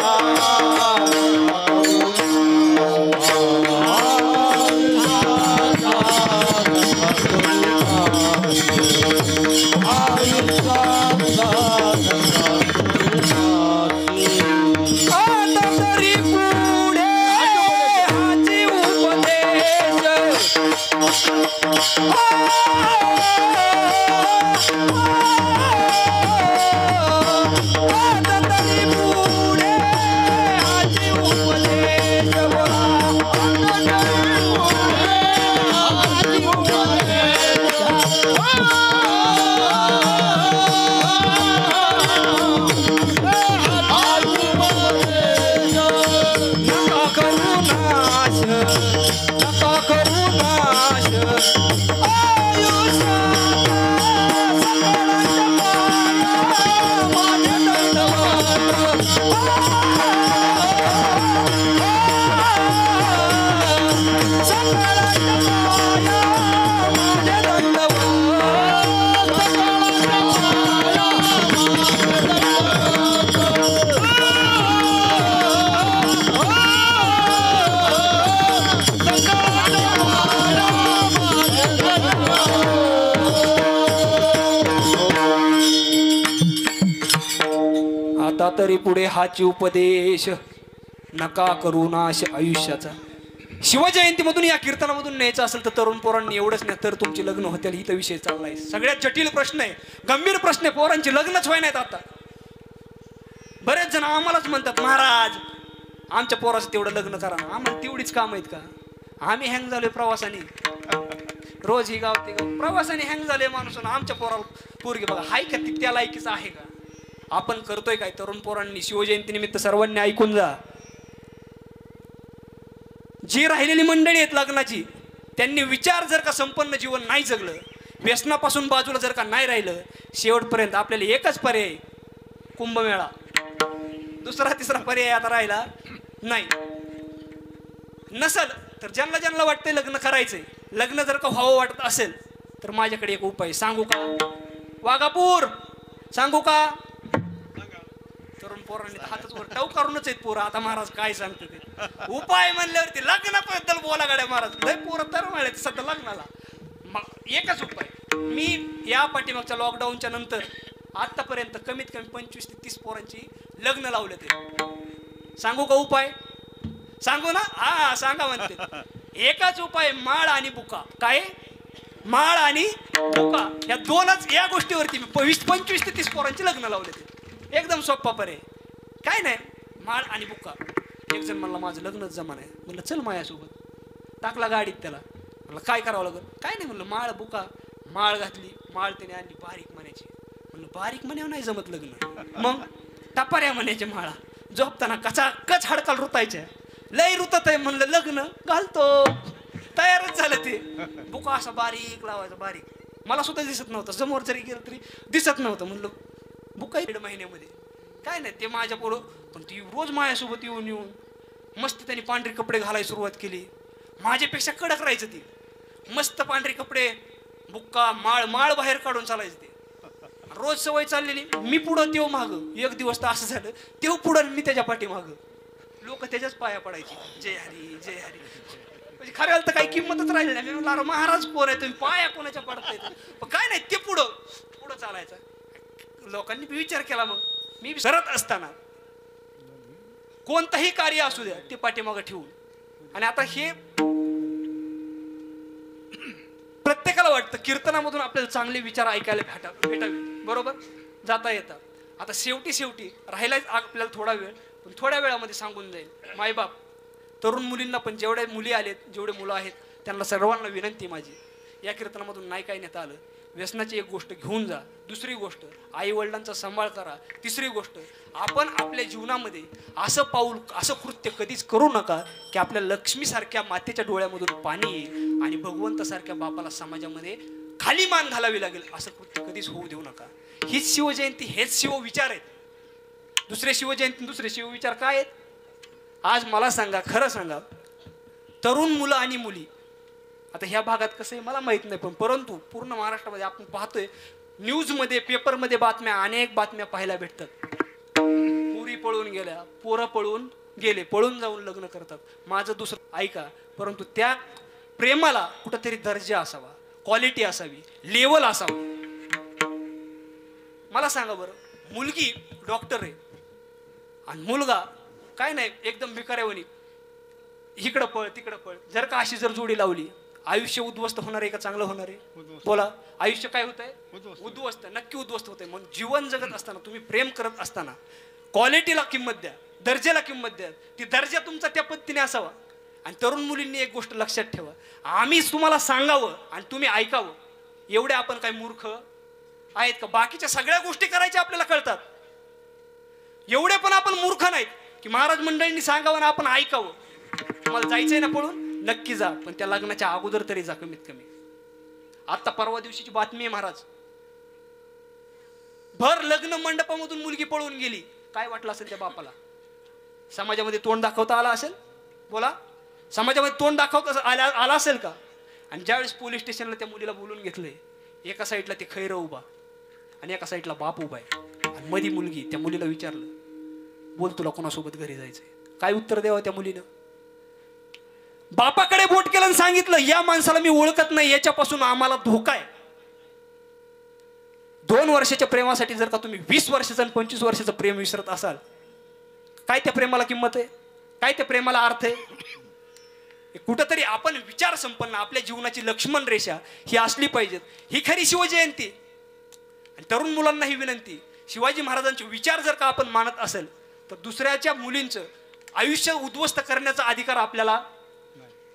तरी पुढे हाची उपदेश, नका करू नाश आयुष्याचा. शिवजयंतीमधून या कीर्तनामधून न्यायचं असेल तर तरुण पोरांनी एवढंच नाही तर तुमची लग्न होतील. ही तर विषय चाललाय. सगळ्यात जटिल प्रश्न आहे, गंभीर प्रश्न आहे. पोरांची लग्नच व्हाय नाहीत आता. बरेच जण आम्हालाच म्हणतात, महाराज आमच्या पोराचं तेवढं लग्न करा ना. आम्हाला तेवढीच काम आहेत का? आम्ही हँग झालोय प्रवासाने. रोज ही गाव ते गाव प्रवासाने हँग झाले माणूस. आमच्या पोराला पोरगी बघा हाय का, ती त्या लायकीचं आहे का? आपण करतोय काय? तरुण पोरांनी शिवजयंती निमित्त सर्वांनी ऐकून जा. जी राहिलेली मंडळी आहेत लग्नाची, त्यांनी विचार जर का संपन्न जीवन नाही जगलं, व्यसनापासून बाजूला जर का नाही राहिलं, शेवटपर्यंत आपल्याला एकच पर्याय, कुंभमेळा. दुसरा तिसरा पर्याय आता राहिला नाही. नसल तर ज्यांना ज्यांना वाटतंय लग्न करायचंय, लग्न जर का व्हावं वाटत असेल तर माझ्याकडे एक उपाय सांगू का? वाघापूर सांगू का? तरुण पोरांनी हातच वर टव करूनच आहेत पोरं. आता महाराज काय सांगतो ते उपाय म्हणल्यावरती लग्नाबद्दल बोला गाड्या महाराज. लय पोरं तर म्हणाले सध्या लग्नाला. एकच उपाय. मी या पाठीमागच्या लॉकडाऊनच्या नंतर आतापर्यंत कमीत कमी 25 ते 30 पोरांची लग्न लावले ते. सांगू का उपाय? सांगू ना? हा सांगा म्हणते. एकच उपाय, माळ आणि बुका. काय? माळ आणि बुका, या दोनच. या गोष्टीवरती मी 25 ते 30 पोरांची लग्न लावले ते. एकदम सोपा पर्याय. काय नाही, माळ आणि बुका. एक जण म्हणला माझं लग्नच जमा नाही. म्हणलं चल माझ्यासोबत. टाकला गाडीत त्याला. म्हणलं काय करावं लागेल? काय नाही म्हणलं, माळ बुका. माळ घातली, माळ त्याने आणली बारीक म्हणायची. म्हणलं बारीक म्हणावं नाही जमत लग्न. मग टपाऱ्या म्हणायचे माळा. झोपताना कचाकच हाडकाल रुतायच्या. लय रुतत आहे म्हणलं, लग्न घालतो. तयारच झालं ते. बुका असा बारीक लावायचा, बारीक. मला सुद्धा दिसत नव्हतं, समोर जरी गेलं तरी दिसत नव्हतं. म्हणलं बुका 1.5 महिन्यामध्ये. काय नाही ते माझ्या पोरं. पण ती रोज माझ्यासोबत येऊन मस्त त्यांनी पांढरे कपडे घालायला सुरुवात केली. माझ्यापेक्षा कडक राहायचं ती. मस्त पांढरे कपडे, बुक्का, माळ बाहेर काढून चालायचं ते. रोज सवय चाललेली. मी पुढं, तेव माग. एक दिवस तर असं झालं, तेव पुढं मी त्याच्या पाठी माग. लोक त्याच्याच पाया पडायची, जय हरी जय हरी. म्हणजे खऱ्याला तर काही किंमतच राहिली नाही. मी म्हणलं अरे महाराज पोर आहे तुम्ही, पाया कोणाच्या पडताय? पण काय नाही, ते पुढं चालायचं. लोकांनी विचार केला. मग मी सरत असताना कोणतंही कार्य असू द्या ते पाठीमागं ठेवून. आणि आता हे प्रत्येकाला वाटतं कीर्तनामधून आपल्याला चांगले विचार ऐकायला भेटावे, बरोबर, जाता येतात. आता शेवटी राहिलाच आपल्याला थोडा वेळ. पण थोड्या वेळामध्ये सांगून जाईल. मायबाप, तरुण मुलींना पण, जेवढे मुली आलेत, जेवढे मुलं आहेत, त्यांना सर्वांना विनंती माझी, या कीर्तनामधून नाही काही नेता आलं, व्यसनाची एक गोष्ट घेऊन जा. दुसरी गोष्ट, आई वडिलांचा सांभाळ करा. तिसरी गोष्ट, आपण आपल्या जीवनामध्ये असं कृत्य कधीच करू नका की आपल्या लक्ष्मीसारख्या मातेच्या डोळ्यामधून पाणी येईल आणि भगवंतासारख्या बापाला समाजामध्ये खाली मान घालावी लागेल. असं कृत्य कधीच होऊ देऊ नका. हीच शिवजयंती, हेच शिवविचार आहेत. दुसरे शिवजयंती, दुसरे शिवविचार काय आहेत? आज मला सांगा, खरं सांगा, तरुण मुलं आणि मुली, आता ह्या भागात कसं आहे मला माहित नाही, पण परंतु पूर्ण महाराष्ट्रामध्ये आपण पाहतोय, न्यूजमध्ये, पेपरमध्ये बातम्या, अनेक बातम्या पाहायला भेटतात. पुरी पळून गेल्या, पोरं पळून गेले, पळून जाऊन लग्न करतात. माझं दुसरं ऐका, परंतु त्या प्रेमाला कुठंतरी दर्जा असावा, क्वालिटी असावी, लेवल असावं. मला सांगा बरं, मुलगी डॉक्टर आहे आणि मुलगा काय नाही एकदम भिकाऱ्यावानी, इकडं पळ तिकडं पळ. जर का अशी जर जोडी लावली, आयुष्य उद्ध्वस्त होणार आहे का चांगलं होणार आहे? बोला. आयुष्य काय होत आहे? उद्ध्वस्त. नक्की उद्ध्वस्त होत आहे. मग जीवन जगत असताना, तुम्ही प्रेम करत असताना क्वालिटीला किंमत द्या, दर्जाला किंमत द्या. ती दर्जा तुमचा त्या पद्धतीने असावा. आणि तरुण मुलींनी एक गोष्ट लक्षात ठेवा, आम्ही तुम्हाला सांगावं आणि तुम्ही ऐकावं एवढे आपण काय मूर्ख आहेत का? बाकीच्या सगळ्या गोष्टी करायच्या आपल्याला कळतात. एवढे पण आपण मूर्ख नाहीत की महाराज मंडळींनी सांगावं आणि आपण ऐकावं. तुम्हाला जायचंय ना पळून, नक्की जा, पण त्या लग्नाच्या अगोदर तरी जा कमीत कमी. आता परवा दिवशीची बातमी आहे महाराज, भर लग्न मंडपामधून मुलगी पळून गेली. काय वाटलं असेल त्या बापाला? समाजामध्ये तोंड दाखवता आला असेल? बोला. समाजामध्ये तोंड दाखवता आला असेल का? आणि ज्यावेळेस पोलीस स्टेशनला त्या मुलीला बोलून घेतलंय, एका साईडला ते खैर उभा आणि एका साईडला बाप उभा आहे, आणि मधी मुलगी. त्या मुलीला विचारलं, बोल तुला कोणासोबत घरी जायचंय? काय उत्तर द्यावं त्या मुलीनं? बापाकडे बोट केलं आणि सांगितलं, या माणसाला मी ओळखत नाही, याच्यापासून आम्हाला धोका आहे. 2 वर्षाच्या प्रेमासाठी जर का तुम्ही 20 वर्षाचं आणि 25 वर्षाचं प्रेम विसरत असाल, काय त्या प्रेमाला किंमत आहे? काय त्या प्रेमाला अर्थ आहे? कुठंतरी आपण विचार संपन्न, आपल्या जीवनाची लक्ष्मण रेषा ही असली पाहिजेत. ही खरी शिवजयंती. आणि तरुण मुलांना ही विनंती, शिवाजी महाराजांचे विचार जर का आपण मानत असेल तर दुसऱ्याच्या मुलींचं आयुष्य उद्ध्वस्त करण्याचा अधिकार आपल्याला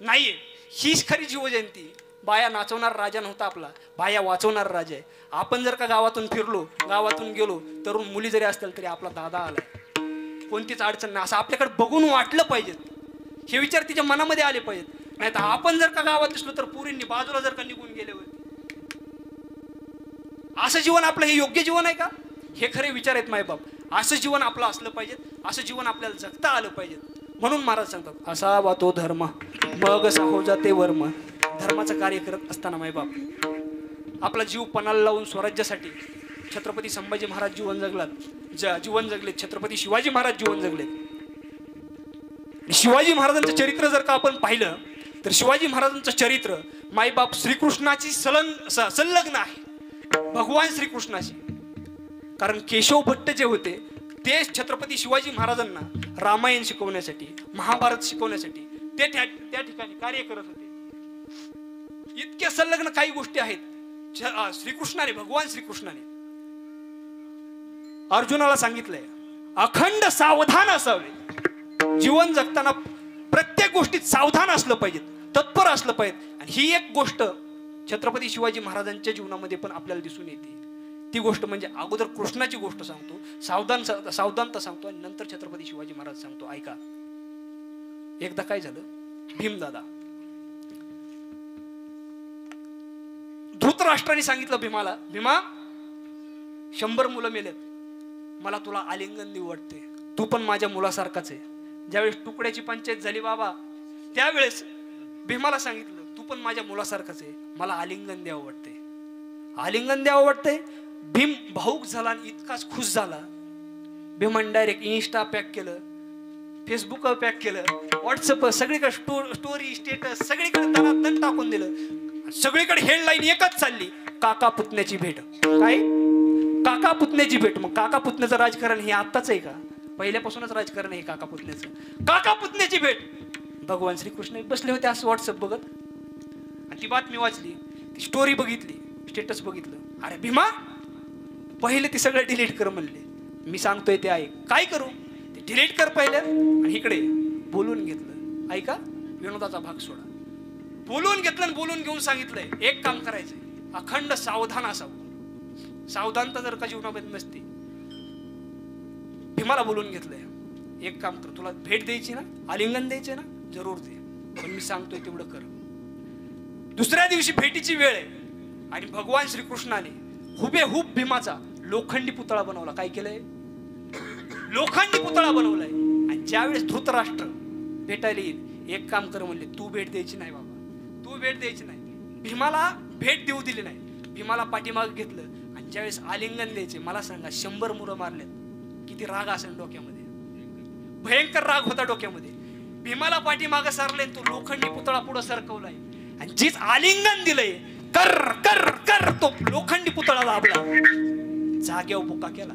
नाहीये. हीच खरी शिवजयंती. बाया नाचवणार राजा नव्हता आपला, बाया वाचवणार राजा आहे. आपण जर का गावातून फिरलो, गावातून गेलो, तरुण मुली जरी असतील तरी आपला दादा आलाय, कोणतीच अडचण नाही, असं आपल्याकडे बघून वाटलं पाहिजे. हे विचार तिच्या मनामध्ये आले पाहिजेत. नाही तर आपण जर का गावात दिसलो तर पुरींनी बाजूला जर का निघून गेले होते, असं जीवन आपलं हे योग्य जीवन आहे का? हे खरे विचार आहेत मायबाप. असं जीवन आपलं असलं पाहिजे, असं जीवन आपल्याला जगता आलं पाहिजे. म्हणून महाराज सांगतात, असावा तो धर्म मग असा हो जाते वर्म. धर्माचं कार्य करत असताना मायबाप, आपला जीव पणाला लावून स्वराज्यासाठी छत्रपती संभाजी महाराज जीवन जगलेत, छत्रपती शिवाजी महाराज जीवन जगलेत. शिवाजी महाराजांचं चरित्र जर का आपण पाहिलं तर शिवाजी महाराजांचं चरित्र मायबाप श्रीकृष्णाची संलग्न आहे, भगवान श्रीकृष्णाशी. कारण केशव भट्ट जे होते ते छत्रपती शिवाजी महाराजांना रामायण शिकवण्यासाठी, महाभारत शिकवण्यासाठी ते त्या ठिकाणी कार्य करत होते. इतक्या संलग्न काही गोष्टी आहेत. श्रीकृष्णाने, भगवान श्रीकृष्णाने अर्जुनाला सांगितलंय अखंड सावधान असावे. जीवन जगताना प्रत्येक गोष्टीत सावधान असलं पाहिजे, तत्पर असलं पाहिजे. आणि ही एक गोष्ट छत्रपती शिवाजी महाराजांच्या जीवनामध्ये पण आपल्याला दिसून येते. ती गोष्ट म्हणजे अगोदर कृष्णाची गोष्ट सांगतो, सावधानता सांगतो, आणि नंतर छत्रपती शिवाजी महाराज सांगतो. ऐका, एकदा काय झालं, भीमदादा, धृतराष्ट्राने सांगितलं भीमाला, भीमा 100 मुलं मेलेत, मला तुला आलिंगन देऊ वाटते, तू पण माझ्या मुलासारखाच आहे. ज्यावेळेस तुकड्याची पंचायत झाली बाबा, त्यावेळेस भीमाला सांगितलं तू पण माझ्या मुलासारखाच आहे, मला आलिंगन द्यावं वाटते, आलिंगन द्यावं वाटतंय. भीम भाऊक झाला आणि इतकाच खुश झाला. भीमाने डायरेक्ट इन्स्टा पॅक केलं, फेसबुक पॅक केलं, व्हॉट्सअप, सगळीकडे स्टोरी, स्टेटस सगळीकडे दणादण टाकून दिलं. सगळीकडे हेडलाईन एकच चालली, काका पुतण्याची भेट. काय काका पुतण्याची भेट? मग काका पुतण्याचं राजकारण हे आत्ताच आहे का? पहिल्यापासूनच राजकारण आहे काका पुतण्याचं. काका पुतण्याची भेट. भगवान श्रीकृष्ण बसले होते असं व्हॉट्सअप बघत, आणि ती बातमी वाचली, ती स्टोरी बघितली, स्टेटस बघितलं. अरे भीमा, पहिले ते सगळं डिलीट कर म्हणले. मी सांगतोय ते ऐक. काय करू? ते डिलीट कर पहिलं, आणि इकडे बोलून घेतलं. ऐका, विनोदाचा भाग सोडा. बोलून घेतलं आणि बोलून घेऊन सांगितलंय एक काम करायचंय, अखंड सावधान असावं. सावधानता जर का जीवनामध्ये नसते, भीमाला बोलून घेतलंय एक काम कर, तुला भेट द्यायची ना, आलिंगन द्यायचे ना, जरूर दे, पण मी सांगतोय तेवढं कर. दुसऱ्या दिवशी भेटीची वेळ आहे, आणि भगवान श्रीकृष्णाने हुबेहूब भीमाचा लोखंडी पुतळा बनवला. काय केलंय? लोखंडी पुतळा बनवलाय. आणि ज्यावेळेस धृतराष्ट्र भेटायला येईल, एक काम कर म्हणले, तू भेट द्यायची नाही बाबा, तू भेट द्यायची नाही. भीमाला भेट देऊ दिली नाही. भीमाला पाठीमाग घेतलं, आणि ज्यावेळेस आलिंगन द्यायचे, मला सांगा 100 मुलं मारलेत, किती राग असेल डोक्यामध्ये? भयंकर राग होता डोक्यामध्ये. भीमाला पाठीमाग सारले, तो लोखंडी पुतळा पुढे सरकवलाय, आणि जीच आलिंगन दिलंय, कर कर कर, तो लोखंडी पुतळा दाबला, जागेवर बुका केला.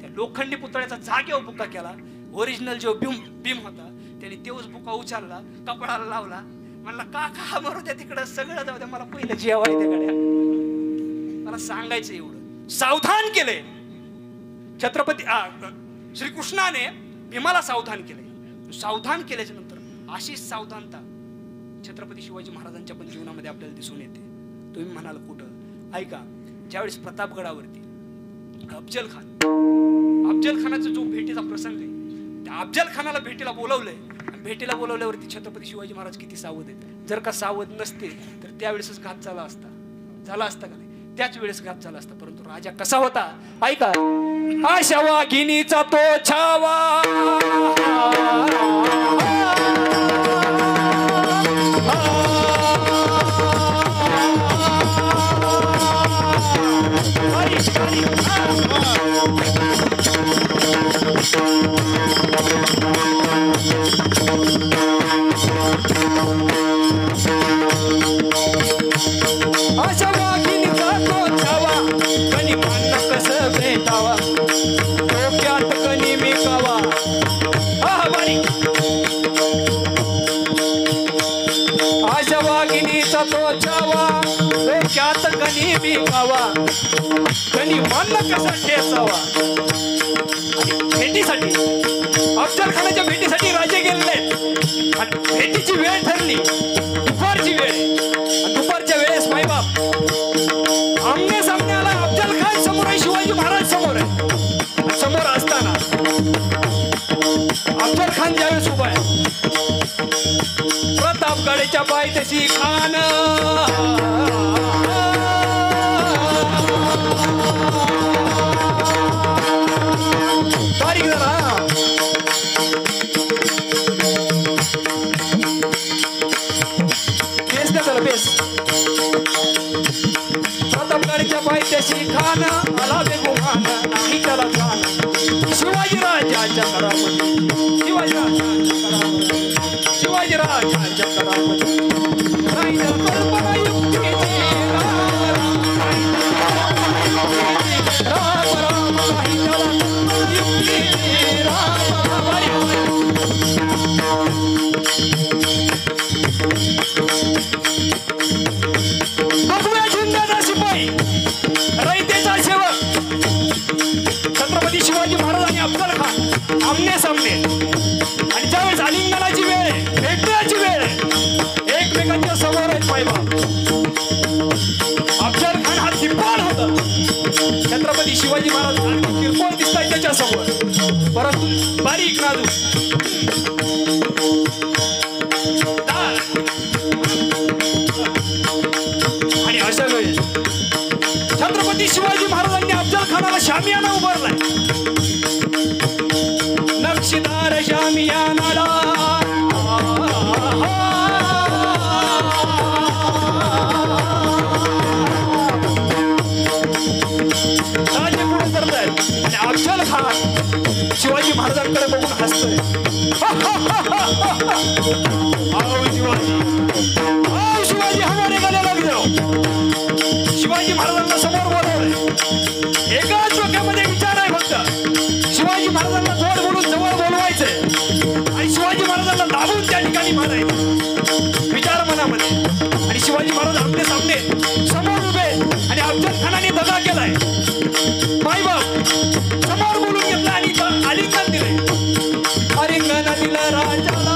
त्या लोखंडी पुतळ्याचा जागेवर बुका केला. ओरिजिनल जो भीम होता त्याने तेवच बुका उचलला, कपडाला लावला, म्हणला काका मरू द्या तिकडं, सगळं जाऊ द्या, मला पहिलं जेवाय त्या. मला सांगायचं एवढं सावधान केलंय छत्रपती श्रीकृष्णाने भीमाला सावधान केलंय. सावधान केल्याच्या नंतर अशीच सावधानता छत्रपती शिवाजी महाराजांच्या पण जीवनामध्ये आपल्याला दिसून येते. तुम्ही म्हणाल कुठं? ऐका, ज्यावेळेस प्रतापगडावरती अफजल खानाचा जो भेटीचा प्रसंग आहे, त्या अफजल खानाला भेटीला बोलवलंय, आणि भेटीला बोलवल्यावरती छत्रपती शिवाजी महाराज किती सावध आहेत. जर का सावध नसते तर त्यावेळेसच घात झाला असता का नाही? त्याच वेळेस घात झाला असता. परंतु राजा कसा होता? ऐका, आशा वाघिणीचा तो छावा, आशा वाघिणीचा तो छावा, कणी पान्ना कसं भेटावा, डोक्यात कणी मिकावा. आशा वाघिणीचा तो छावा, डोक्यात कणी मिकावा, कणी पान्ना कसा ठेसावा. भेटीसाठी, अफजल खानाच्या भेटीसाठी राजे गेले, आणि भेटीची वेळ ठरली, दुपारची वेळ. दुपारच्या वेळेस माईबाप आमने सामने आला. अफजल खान समोर आहे, शिवाजी महाराज समोर आहे. समोर असताना अफजल खान ज्यावेळेस उभा आहे, प्रतापगडाच्या पायथ्याशी खान, बारीक जरा बेस का जरा बेस. प्रतापगडाच्या पायथ्याशी खान, आला बेगुमान नाही त्याला खान. शिवाजी राजाच्या करामध्ये, शिवाजी राजाच्या करामध्ये नाही तर कल्पना युक्तीची. राम राम नाही त्याला बघूया झेंड्याचा शिपाई, रयतेचा सेवक, छत्रपती शिवाजी महाराज आणि अफजल खान आमने सामने. आणि ज्यावेळेस आलिंगनाची वेळ आहे, भेटण्याची वेळ आहे, एकमेकांच्या समोर आहेत पायबाप. अफजल खान हा दिप्पाळ होता, छत्रपती शिवाजी महाराज अगदी किरकोळ दिसताय त्याच्या समोर, परंतु बारीक नाजूक. आणि अशा वेळी छत्रपती शिवाजी महाराजांनी अफजल खानाला शामियाना उभारलाय. नक्षीदार शामियानाला राजे पुढे करतायत आणि अफजल खान शिवाजी महाराजांकडे बघून हसतोय. आओ शिवाजी, आओ शिवाजी, हमारे गले लग जाओ. शिवाजी महाराजांना समोर बोलवलंय. एकाच डोक्यामध्ये विचार आहे फक्त, शिवाजी महाराजांना जोड बोलून जवळ बोलवायचंय आणि शिवाजी महाराजांना दाबून त्या ठिकाणी मारायचं विचार मनामध्ये. आणि शिवाजी महाराज आमने सामने समोर उभे आणि अफजल खानाने दगा केलाय. माईबाप समोर बोलून घेतला आणि आलिंगन दिले. आलिंगन दिलं राजाला,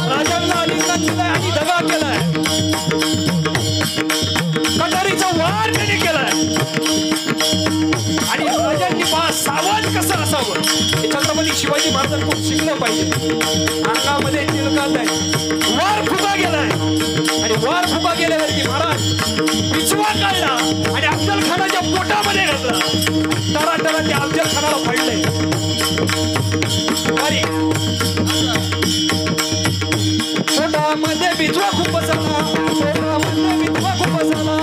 राजांना आलिंगन दिलंय आणि दगा केलाय. कटारीचा वार त्याने केलाय. आणि राजांनी सावध कसं असावं हे छत्रपती शिवाजी महाराजांकडून शिकलं पाहिजे. अंगामध्ये तिलकात आहे, वार फुगा गेलाय आणि वार फुगा गेल्यावरती महाराज पिछवा काढला आणि अफजल खानाच्या पोटामध्ये घातला. तरातरा त्या अफजल खानाला फाडलंय. अरे पोटामध्ये बिचवा खूप झाला, पोटामध्ये बिचवा खूप झाला.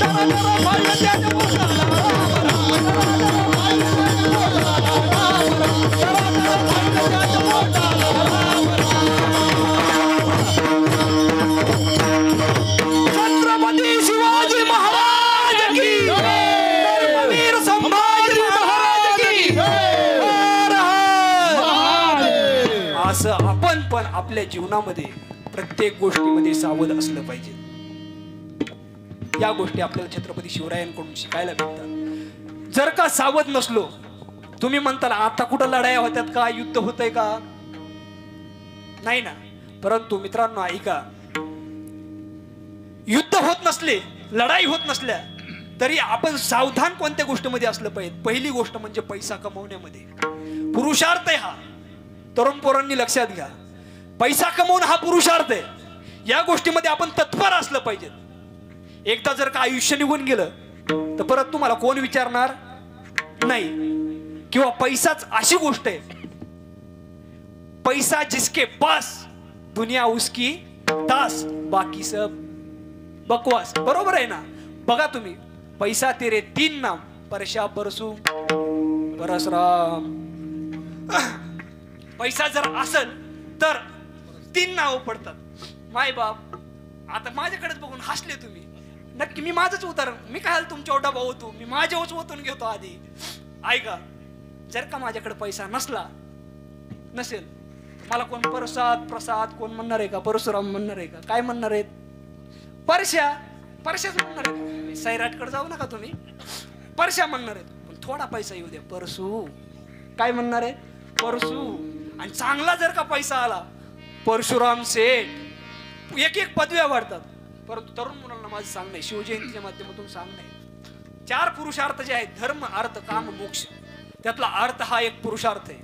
तरातरा फाडलं त्याच्या पोटाला. छत्रपती शिवाजी महाराज की, वीर संभाजी महाराज की. असं आपण पण आपल्या जीवनामध्ये प्रत्येक गोष्टीमध्ये सावध असलं पाहिजे. या गोष्टी आपल्याला छत्रपती शिवरायांकडून शिकायला भेटतात. जर का सावध नसलो, तुम्ही म्हणताल आता कुठं लढाया होत्यात का, युद्ध होतंय का, नाही ना. परंतु मित्रांनो ऐका, युद्ध होत नसले, लढाई होत नसल्या तरी आपण सावधान कोणत्या गोष्टीमध्ये असलं पाहिजे. पहिली गोष्ट म्हणजे पैसा कमवण्यामध्ये. पुरुषार्थ आहे हा, तरुण पोरांनी लक्षात घ्या. पैसा कमवणं हा पुरुषार्थ आहे. या गोष्टीमध्ये आपण तत्पर असलं पाहिजे. एकदा जर का आयुष्य निघून गेलं तर परत तुम्हाला कोण विचारणार नाही. किंवा पैसाच अशी गोष्ट आहे, पैसा जिसके पास दुनिया उसकी दास, बाकी सब बकवास. बरोबर आहे ना. बघा तुम्ही, पैसा तेरे तीन नाम, परशा परसू परसराम. पैसा जर असेल तर तीन नाव पडतात. माय बाप. आता माझ्याकडेच बघून हसले तुम्ही. नक्की मी माझंच उदाहरण, मी काय तुमच्या डबा होतो, मी माझ्याच ओतून घेतो आधी. ऐका, जर का माझ्याकडे पैसा नसेल, मला कोण प्रसाद कोण म्हणणार आहे का, परशुराम म्हणणार आहे का, काय म्हणणार आहेत, परशाच म्हणणार आहेत. सैराटकडे जाऊ नका तुम्ही, परशा म्हणणार आहेत. पण थोडा पैसा येऊ द्या, परशू काय म्हणणार आहे, परशू. आणि चांगला जर का पैसा आला, परशुराम सेठ, एक पदव्या वाढतात. परंतु तरुण मुलांना माझं सांगणं आहे, शिवजयंतीच्या माध्यमातून सांगणं आहे, 4 पुरुषार्थ जे आहेत, धर्म अर्थ काम मोक्ष, त्यातला अर्थ हा एक पुरुषार्थ आहे.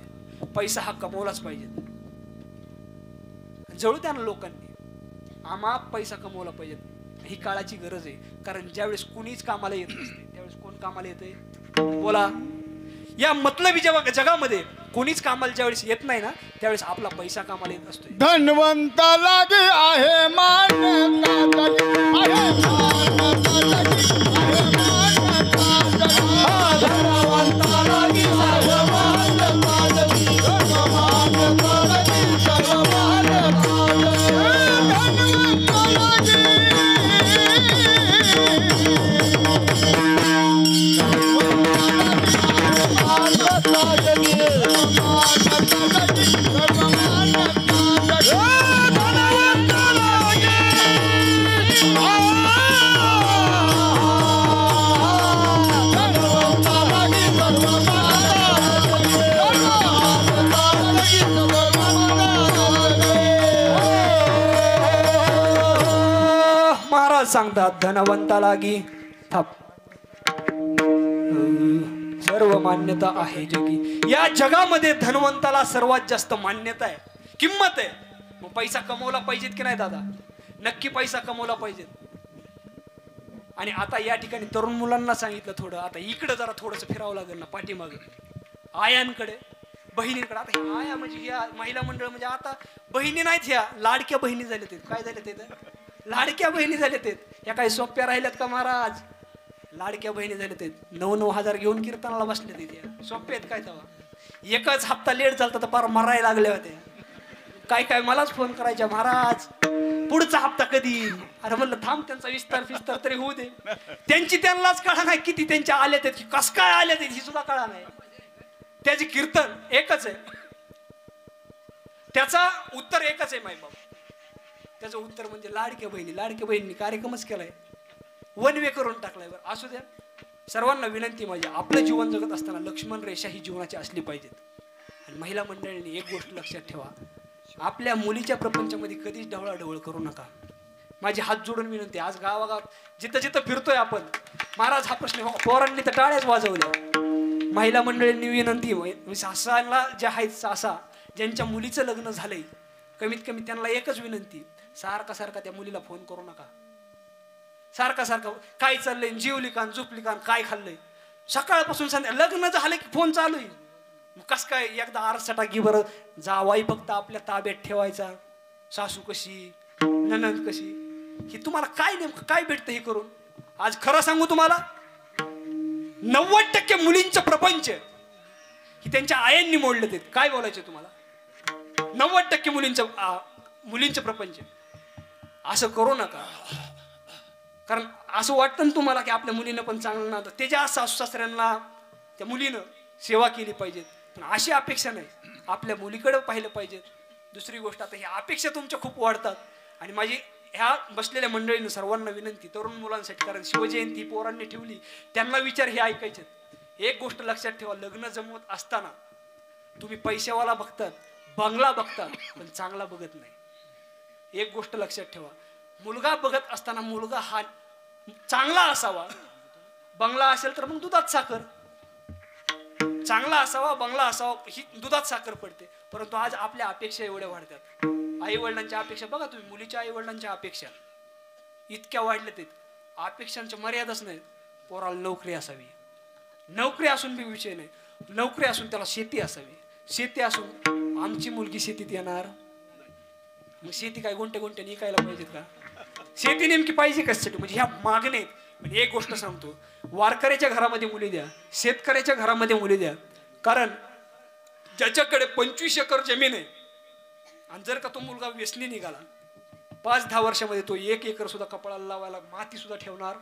पैसा हा कमवलाच पाहिजे. जळू द्या ना लोकांनी, आम्हा पैसा कमवला पाहिजे. ही काळाची गरज आहे. कारण ज्यावेळेस कुणीच कामाला येत नसते त्यावेळेस कोण कामाला येतंय, बोला. या मतलबी जगामध्ये कोणीच कामाला ज्यावेळेस येत नाही ना, त्यावेळेस आपला पैसा कामाला येत असतोय. धनवंता लागे आहे महाराज सांगतात धनवंता लागी थाप सर्व मान्यता आहे जगी. या जगामध्ये धनवंताला सर्वात जास्त मान्यता आहे, किंमत आहे. मग पैसा कमवला पाहिजेत की नाही दादा? नक्की पैसा कमवला पाहिजेत. आणि आता या ठिकाणी तरुण मुलांना सांगितलं थोडं आता इकडे जरा थोडंसं फिरावं लागेल ना पाठीमागं, आयांकडे बहिणींकडे. आता ह्या आया म्हणजे ह्या महिला मंडळ म्हणजे आता बहिणी नाहीत, ह्या लाडक्या बहिणी झाल्या ते. काय झाले ते? लाडक्या बहिणी झाले ते. या काही सोप्या राहिल्यात का महाराज? लाडक्या बहिणी झाले ते. 9-9 हजार घेऊन कीर्तनाला बसले ते. सोपे आहेत काय तेव्हा? एकच हप्ता लेट झालता तर पार मरायला लागल्या होत्या. काय काय मलाच फोन करायच्या, महाराज पुढचा हप्ता कधी? अरे म्हणलं थांब, त्यांचा विस्तार तरी होऊ दे. त्यांची त्यांनाच कळा नाही किती त्यांच्या आल्या आहेत, कस काय आल्या आहेत ही सुद्धा कळा नाही. त्याचे कीर्तन एकच आहे, त्याचा उत्तर एकच आहे माय बाबा. त्याचं उत्तर म्हणजे लाडक्या बहिणींनी कार्यक्रमच केलाय, वन वे करून टाकलाय. बरं असू द्या. सर्वांना विनंती माझी, आपलं जीवन जगत असताना लक्ष्मण रेषा ही जीवनाची असली पाहिजेत. आणि महिला मंडळींनी एक गोष्ट लक्षात ठेवा, आपल्या मुलीच्या प्रपंचामध्ये कधीच ढवळाढवळ करू नका. माझी हात जोडून विनंती. आज गावागावात जिथं जिथं फिरतोय आपण, महाराज हा प्रश्न पोरांनी तर टाळ्याच वाजवल्या. महिला मंडळींनी विनंती, सासाला ज्या आहेत, सासा ज्यांच्या मुलीचं लग्न झालंय, कमीत कमी त्यांना एकच विनंती, सारखा त्या मुलीला फोन करू नका. सारखा काय चाललंय, जीवली का झोपली का, काय खाल्लंय, सकाळपासून संध्या लग्न झालं की फोन चालू आहे. कस काय एकदा आरसा टाकी बरं. जावाई फक्त आपल्या ताब्यात ठेवायचा, सासू कशी, ननंद कशी, ही तुम्हाला काय नेमकं काय भेटतं हे करून? आज खरं सांगू तुम्हाला, 90% मुलींचं प्रपंच ही त्यांच्या आयांनी मोडले ते. काय बोलायचे तुम्हाला? 90% मुलींचं प्रपंच. असं करू नका. कारण असं वाटतं ना तुम्हाला की आपल्या मुलीनं पण चांगलं ना, त्याच्या सासू सासऱ्यांना त्या मुलीनं सेवा केली पाहिजे. पण अशी अपेक्षा नाही, आपल्या मुलीकडे पाहिलं पाहिजे. दुसरी गोष्ट, आता ह्या अपेक्षा तुमच्या खूप वाढतात. आणि माझी ह्या बसलेल्या मंडळीनं सर्वांना विनंती, तरुण मुलांसाठी, कारण शिवजयंती पोरांनी ठेवली, त्यांना विचार हे ऐकायचे. एक गोष्ट लक्षात ठेवा, लग्न जमवत असताना तुम्ही पैशावाला बघतात, बंगला बघतात, पण चांगला बघत नाही. एक गोष्ट लक्षात ठेवा, मुलगा बघत असताना मुलगा हा चांगला असावा. बंगला असेल तर मग दुधात साखर, चांगला असावा, बंगला असावा, ही दुधात साखर पडते. परंतु आज आपल्या अपेक्षा एवढ्या वाढतात. आई वडिलांच्या अपेक्षा बघा तुम्ही, मुलीच्या आई वडिलांच्या अपेक्षा इतक्या वाढल्यात. अपेक्षांच्या मर्यादाच नाही. पोराला नोकरी असावी, नोकरी असून बी विषय नाही, नोकरी असून त्याला शेती असावी, शेती असून आमची मुलगी शेतीत येणार. मग शेती काय गुंठे निकायला पाहिजेत का? शेती नेमकी पाहिजे कशासाठी? म्हणजे ह्या मागणे. म्हणजे एक गोष्ट सांगतो, वारकऱ्याच्या घरामध्ये मुली द्या, शेतकऱ्याच्या घरामध्ये मुली द्या. कारण ज्याच्याकडे 25 एकर जमीन आहे आणि जर का तो मुलगा व्यसनी निघाला, 5-10 वर्षामध्ये तो 1 एकर सुद्धा कपाळाला लावायला माती सुद्धा ठेवणार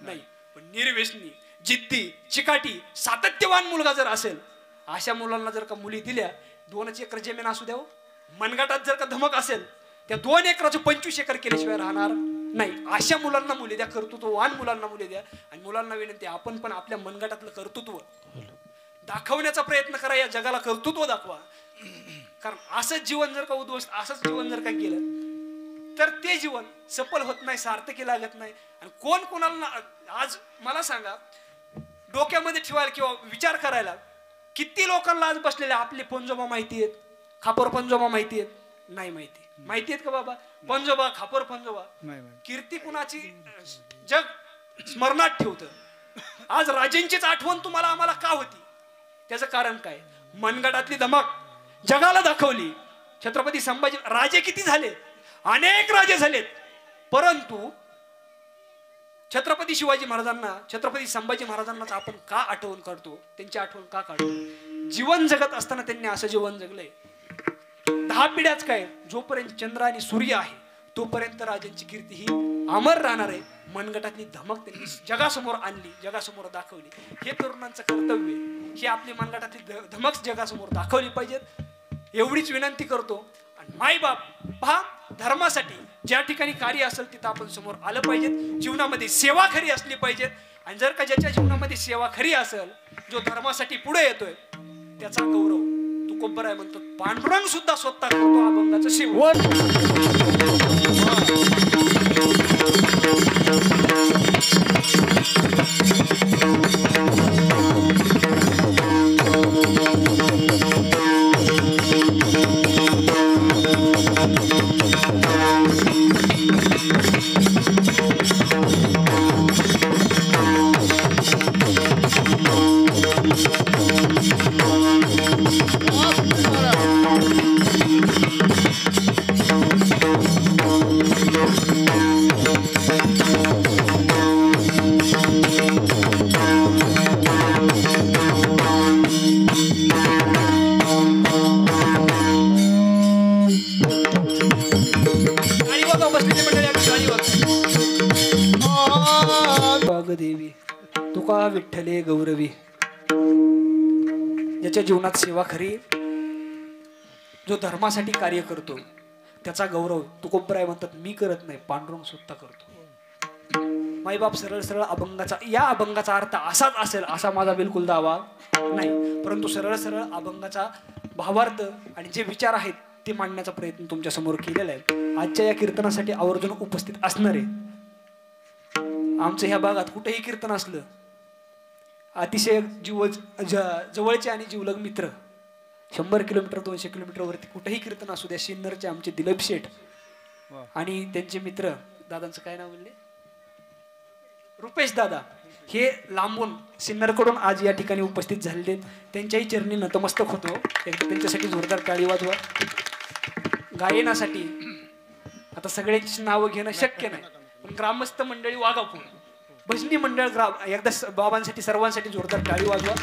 नाही. पण निर्व्यसनी, जिद्दी, चिकाटी, सातत्यवान मुलगा जर असेल, अशा मुलांना जर का मुली दिल्या, 2 एकर जमीन असू द्या, मनगटात जर का धमक असेल, त्या 2 एकराचं 25 एकर केल्याशिवाय राहणार नाही. अशा मुलांना मुली द्या, कर्तृत्ववान मुलांना मुली द्या. आणि मुलांना विनंती, आपण पण आपल्या मनगटातलं कर्तृत्व दाखवण्याचा प्रयत्न करा, या जगाला कर्तृत्व दाखवा. कारण असंच जीवन जर का उद्ध्वस्त, असंच जीवन जर का केलं तर ते जीवन सफल होत नाही, सार्थकी लागत नाही. आणि कोण कोणाला आज मला सांगा, डोक्यामध्ये ठेवायला किंवा विचार करायला किती लोकांना आज बसलेले आपले पंजोबा माहिती आहेत, खापर पंजोबा माहिती आहेत? नाही माहिती. माहिती आहेत का बाबा पंजोबा, खापर पंजोबा? कीर्ती कुणाची जग स्मरणात ठेवतं. आज राजेंचीच आठवण तुम्हाला आम्हाला का होती? त्याचं कारण काय? मनगटातली धमक जगाला दाखवली. छत्रपती संभाजी राजे किती झाले? अनेक राजे झालेत. परंतु छत्रपती शिवाजी महाराजांना, छत्रपती संभाजी महाराजांनाच आपण का आठवण करतो? त्यांची आठवण का काढतो? जीवन जगत असताना त्यांनी असं जीवन जगलंय. 10 पिढ्याच काय, जोपर्यंत चंद्र आणि सूर्य आहे तोपर्यंत राजांची कीर्ती ही अमर राहणार आहे. मनगटातली धमक त्यांनी जगासमोर आणली, जगासमोर दाखवली. हे तरुणांचं कर्तव्य आहे. ही आपली मनगटातली धमक जगासमोर दाखवली पाहिजेत, एवढीच विनंती करतो. आणि मायबाप पहा, धर्मासाठी ज्या ठिकाणी कार्य असेल तिथं आपण समोर आलं पाहिजे. जीवनामध्ये सेवा खरी असली पाहिजे. आणि जर का ज्याच्या जीवनामध्ये सेवा खरी असेल, जो धर्मासाठी पुढे येतोय, त्याचा गौरव तुकोबर आहे म्हणतो. पांडुरंग सुद्धा स्वतः करतो अभंगाचं सेवन. देवी तुका विठ्ठले गौरवी, ज्याच्या जीवनात सेवा खरी, जो धर्मासाठी कार्य करतो त्याचा गौरव तुकोबराय म्हणतात मी करत नाही, पांडुरंग स्वतः करतो. माईबाप सरळ सरळ अभंगाचा, या अभंगाचा अर्थ असाच असेल असा माझा बिलकुल दावा नाही, परंतु सरळ सरळ अभंगाचा भावार्थ आणि जे विचार आहेत ते मांडण्याचा प्रयत्न तुमच्या समोर केलेला आहे. आजच्या या कीर्तनासाठी आवर्जून उपस्थित असणारे, आमचं ह्या भागात कुठेही कीर्तन असलं, अतिशय जवळचे आणि जीवलग मित्र, 100 किलोमीटर 200 किलोमीटर वरती कुठेही कीर्तन असू द्या, सिन्नरचे आमचे दिलीप शेठ आणि त्यांचे मित्र, दादांचं काय नाव म्हणले, रुपेश दादा, हे लांबून सिन्नरकडून आज या ठिकाणी उपस्थित झालेले, त्यांच्याही चरणी नतमस्तक होतो. एकदा त्यांच्यासाठी जोरदार टाळी वाजवा. गायनासाठी आता सगळ्यांची नावं घेणं शक्य नाही, पण ग्रामस्थ मंडळी वाघापूर, भजनी मंडळ एकदा बाबांसाठी सर्वांसाठी जोरदार टाळी वाजवा.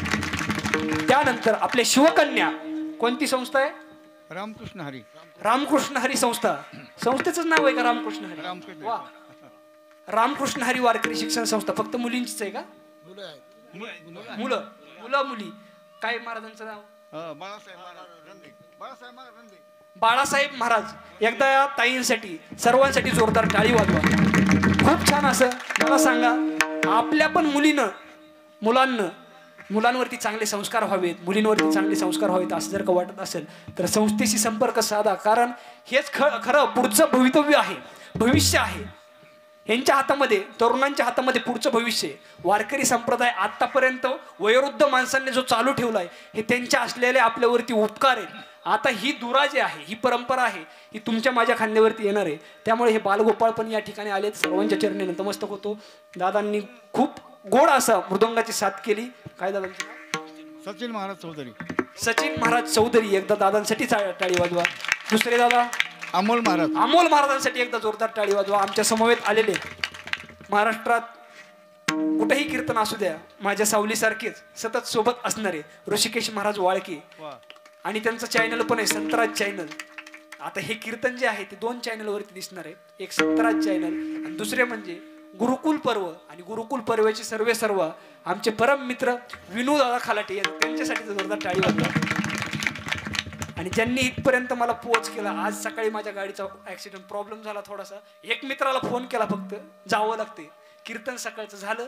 त्यानंतर आपले शिवकन्या, कोणती संस्था आहे, रामकृष्ण हरी, रामकृष्ण हरी संस्था, संस्थेचं नाव आहे का रामकृष्ण हरी? वा, रामकृष्ण हरी वारकरी शिक्षण संस्था. फक्त मुलींचीच आहे का? मुलं मुली. काय महाराजांचं नाव? बाळासाहेब महाराज. एकदा या ताईंसाठी सर्वांसाठी जोरदार टाळी वाजवा. खूप छान. असं मला सांगा, आपल्या पण मुलांवरती चांगले संस्कार व्हावेत, मुलींवरती चांगले संस्कार व्हावेत असं जर का वाटत असेल तर संस्थेशी संपर्क साधा, कारण हेच खरं पुढचं भवितव्य आहे, भविष्य आहे. यांच्या हातामध्ये, तरुणांच्या हातामध्ये पुढचं भविष्य. वारकरी संप्रदाय आतापर्यंत वयोवृद्ध माणसांनी जो चालू ठेवलाय, हे त्यांच्या असलेले आपल्यावरती उपकार आहेत. आता ही दुरा जी आहे, ही परंपरा आहे, ही तुमच्या माझ्या खांद्यावरती येणार आहे. त्यामुळे हे बालगोपाळ पण या ठिकाणी आलेत. सर्वांच्या चरणी नतमस्तक होतो. दादांनी खूप गोड असा मृदंगाची साथ केली. काय दादांचं नाव? सचिन महाराज चौधरी. सचिन महाराज चौधरी. एकदा दादांसाठी टाळी वाजवा. दुसरे दादा अमोल महाराज. अमोल महाराजांसाठी एकदा जोरदार टाळी वाजवा. आमच्या समवेत आलेले, महाराष्ट्रात कुठेही कीर्तन असू द्या, माझ्या सावलीसारखेच सतत सोबत असणारे ऋषिकेश महाराज वाळके, आणि त्यांचं चॅनल पण आहे संतराज चॅनल. आता हे कीर्तन जे आहे ते 2 चॅनलवरती दिसणार आहे, एक संतराज चॅनल आणि दुसरे म्हणजे गुरुकुल पर्व. आणि गुरुकुल पर्वाचे सर्व आमचे परम मित्र विनू दादा खालाटे, त्यांच्यासाठी जोरदार टाळी वाजवा. आणि ज्यांनी इथपर्यंत मला पोच केला. आज सकाळी माझ्या गाडीचा ऍक्सिडेंट प्रॉब्लेम झाला थोडासा, एक मित्राला फोन केला, फक्त जावं लागते, कीर्तन सकाळचं झालं,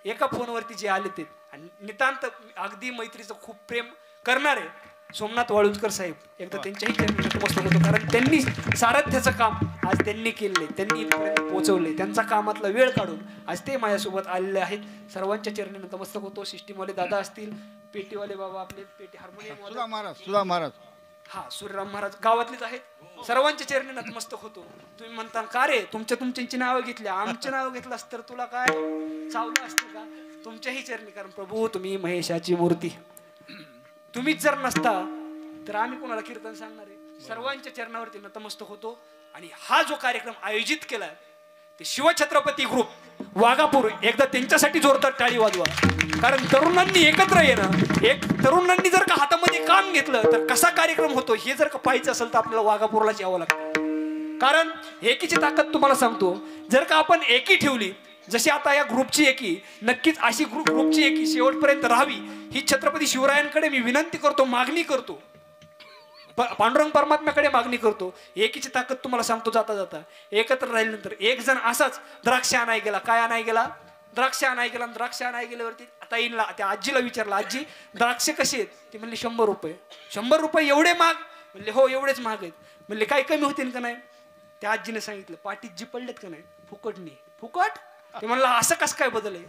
एका फोनवरती जे आले ते. आणि नितांत अगदी मैत्रीचं खूप प्रेम करणारे सोमनाथ वाळुंजकर साहेब, एकदा त्यांच्याही चरणी नतमस्तक होतो, कारण त्यांनी सारथ्याचं काम आज त्यांनी केलेलं, त्यांनी इथपर्यंत पोहोचवलंय. त्यांचा कामातला वेळ काढून आज ते माझ्यासोबत आलेले आहेत. सर्वांच्या चरणी नतमस्तक होतो. सिस्टीमवाले दादा असतील, पेटीवाले बाबा आपले, पेटी हार्मोनियम, सुधा महाराज, हा सूर्यराम महाराज गावातलेच आहेत. सर्वांच्या चरणी नतमस्तक होतो. तुम्ही म्हणता का रे तुमच्यांची नावं घेतली, आमचे नाव घेतलं असतं तर तुला काय चावलं असतं का? तुमच्याही चरणी, कारण प्रभू तुम्ही महेशाची मूर्ती, तुम्हीच जर नसता तर आम्ही कोणाला कीर्तन सांगणार आहे? सर्वांच्या चरणावरती नतमस्तक होतो. आणि हा जो कार्यक्रम आयोजित केलाय ते शिवछत्रपती ग्रुप वाघापूर, एकदा त्यांच्यासाठी जोरदार टाळी वाजवा. कारण तरुणांनी एकत्र येणं, तरुणांनी जर का हातामध्ये काम घेतलं तर कसा कार्यक्रम होतो हे जर का पाहायचं असेल तर आपल्याला वाघापूरलाच यावं लागतं. कारण एकीची ताकद तुम्हाला सांगतो, जर का आपण एकी ठेवली, जशी आता या ग्रुपची एकी, नक्कीच अशी ग्रुपची एकी शेवटपर्यंत राहावी ही छत्रपती शिवरायांकडे मी विनंती करतो, मागणी करतो, पांडुरंग परमात्म्याकडे मागणी करतो. एकीची ताकद तुम्हाला सांगतो, जाता जाता एकत्र राहिल्यानंतर एक जण असाच द्राक्ष आणाय गेला. काय आणाय गेला? द्राक्ष आणाय गेला. द्राक्ष आणाय गेल्यावरती आता येईल, त्या आजीला विचारलं, आजी द्राक्ष कशी आहेत? ती म्हणली 100 रुपये. 100 रुपये एवढे महाग? म्हणले हो एवढेच महाग आहेत. म्हणले काही कमी होतील का नाही? त्या आजीने सांगितलं, पाटीत जी पडलेत का नाही फुकटनी. फुकट? ते म्हणलं असं कसं काय बदल आहे?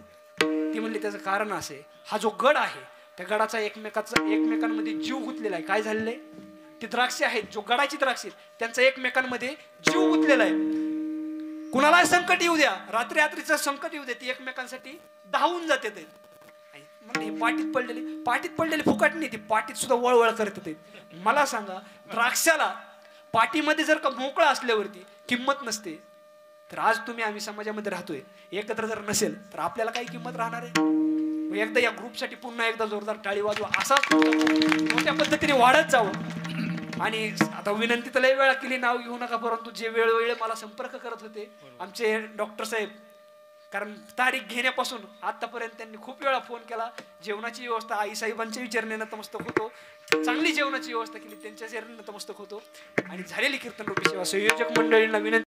ती म्हणली त्याचं कारण असे, हा जो गड आहे त्या गडाचा एकमेकांमध्ये जीव गुंतलेला आहे. काय झालेलं आहे? ती द्राक्षे आहेत, जो गडाची द्राक्षे त्यांचा एकमेकांमध्ये जीव गुंतलेला आहे. कुणाला संकट येऊ द्या, रात्रीचं संकट येऊ द्या, ती एकमेकांसाठी धावून जाते. म्हणजे पाटीत पडलेले फुकट नाही, ती पाटीत सुद्धा वळवळ करत. मला सांगा, द्राक्षाला पाटीमध्ये जर का मोकळा असल्यावरती किंमत नसते, तर आज तुम्ही आम्ही समाजामध्ये राहतोय, एकत्र जर नसेल तर आपल्याला काही किंमत राहणार आहे? मग एकदा या ग्रुपसाठी पुन्हा एकदा जोरदार टाळी वाजवा, असाच मोठ्या पद्धतीने वाढत जावं. आणि आता विनंती तर लय वेळा केली, नाव घेऊ नका, परंतु जे वेळोवेळी मला संपर्क करत होते आमचे डॉक्टर साहेब, कारण तारीख घेण्यापासून आतापर्यंत त्यांनी खूप वेळा फोन केला. जेवणाची व्यवस्था आई साहेबांच्या विचारणे नतमस्तक होतो, चांगली जेवणाची व्यवस्था केली त्यांच्या चरणी नतमस्तक होतो. आणि झालेली कीर्तन रूपी सेवा संयोजक मंडळींना विनंती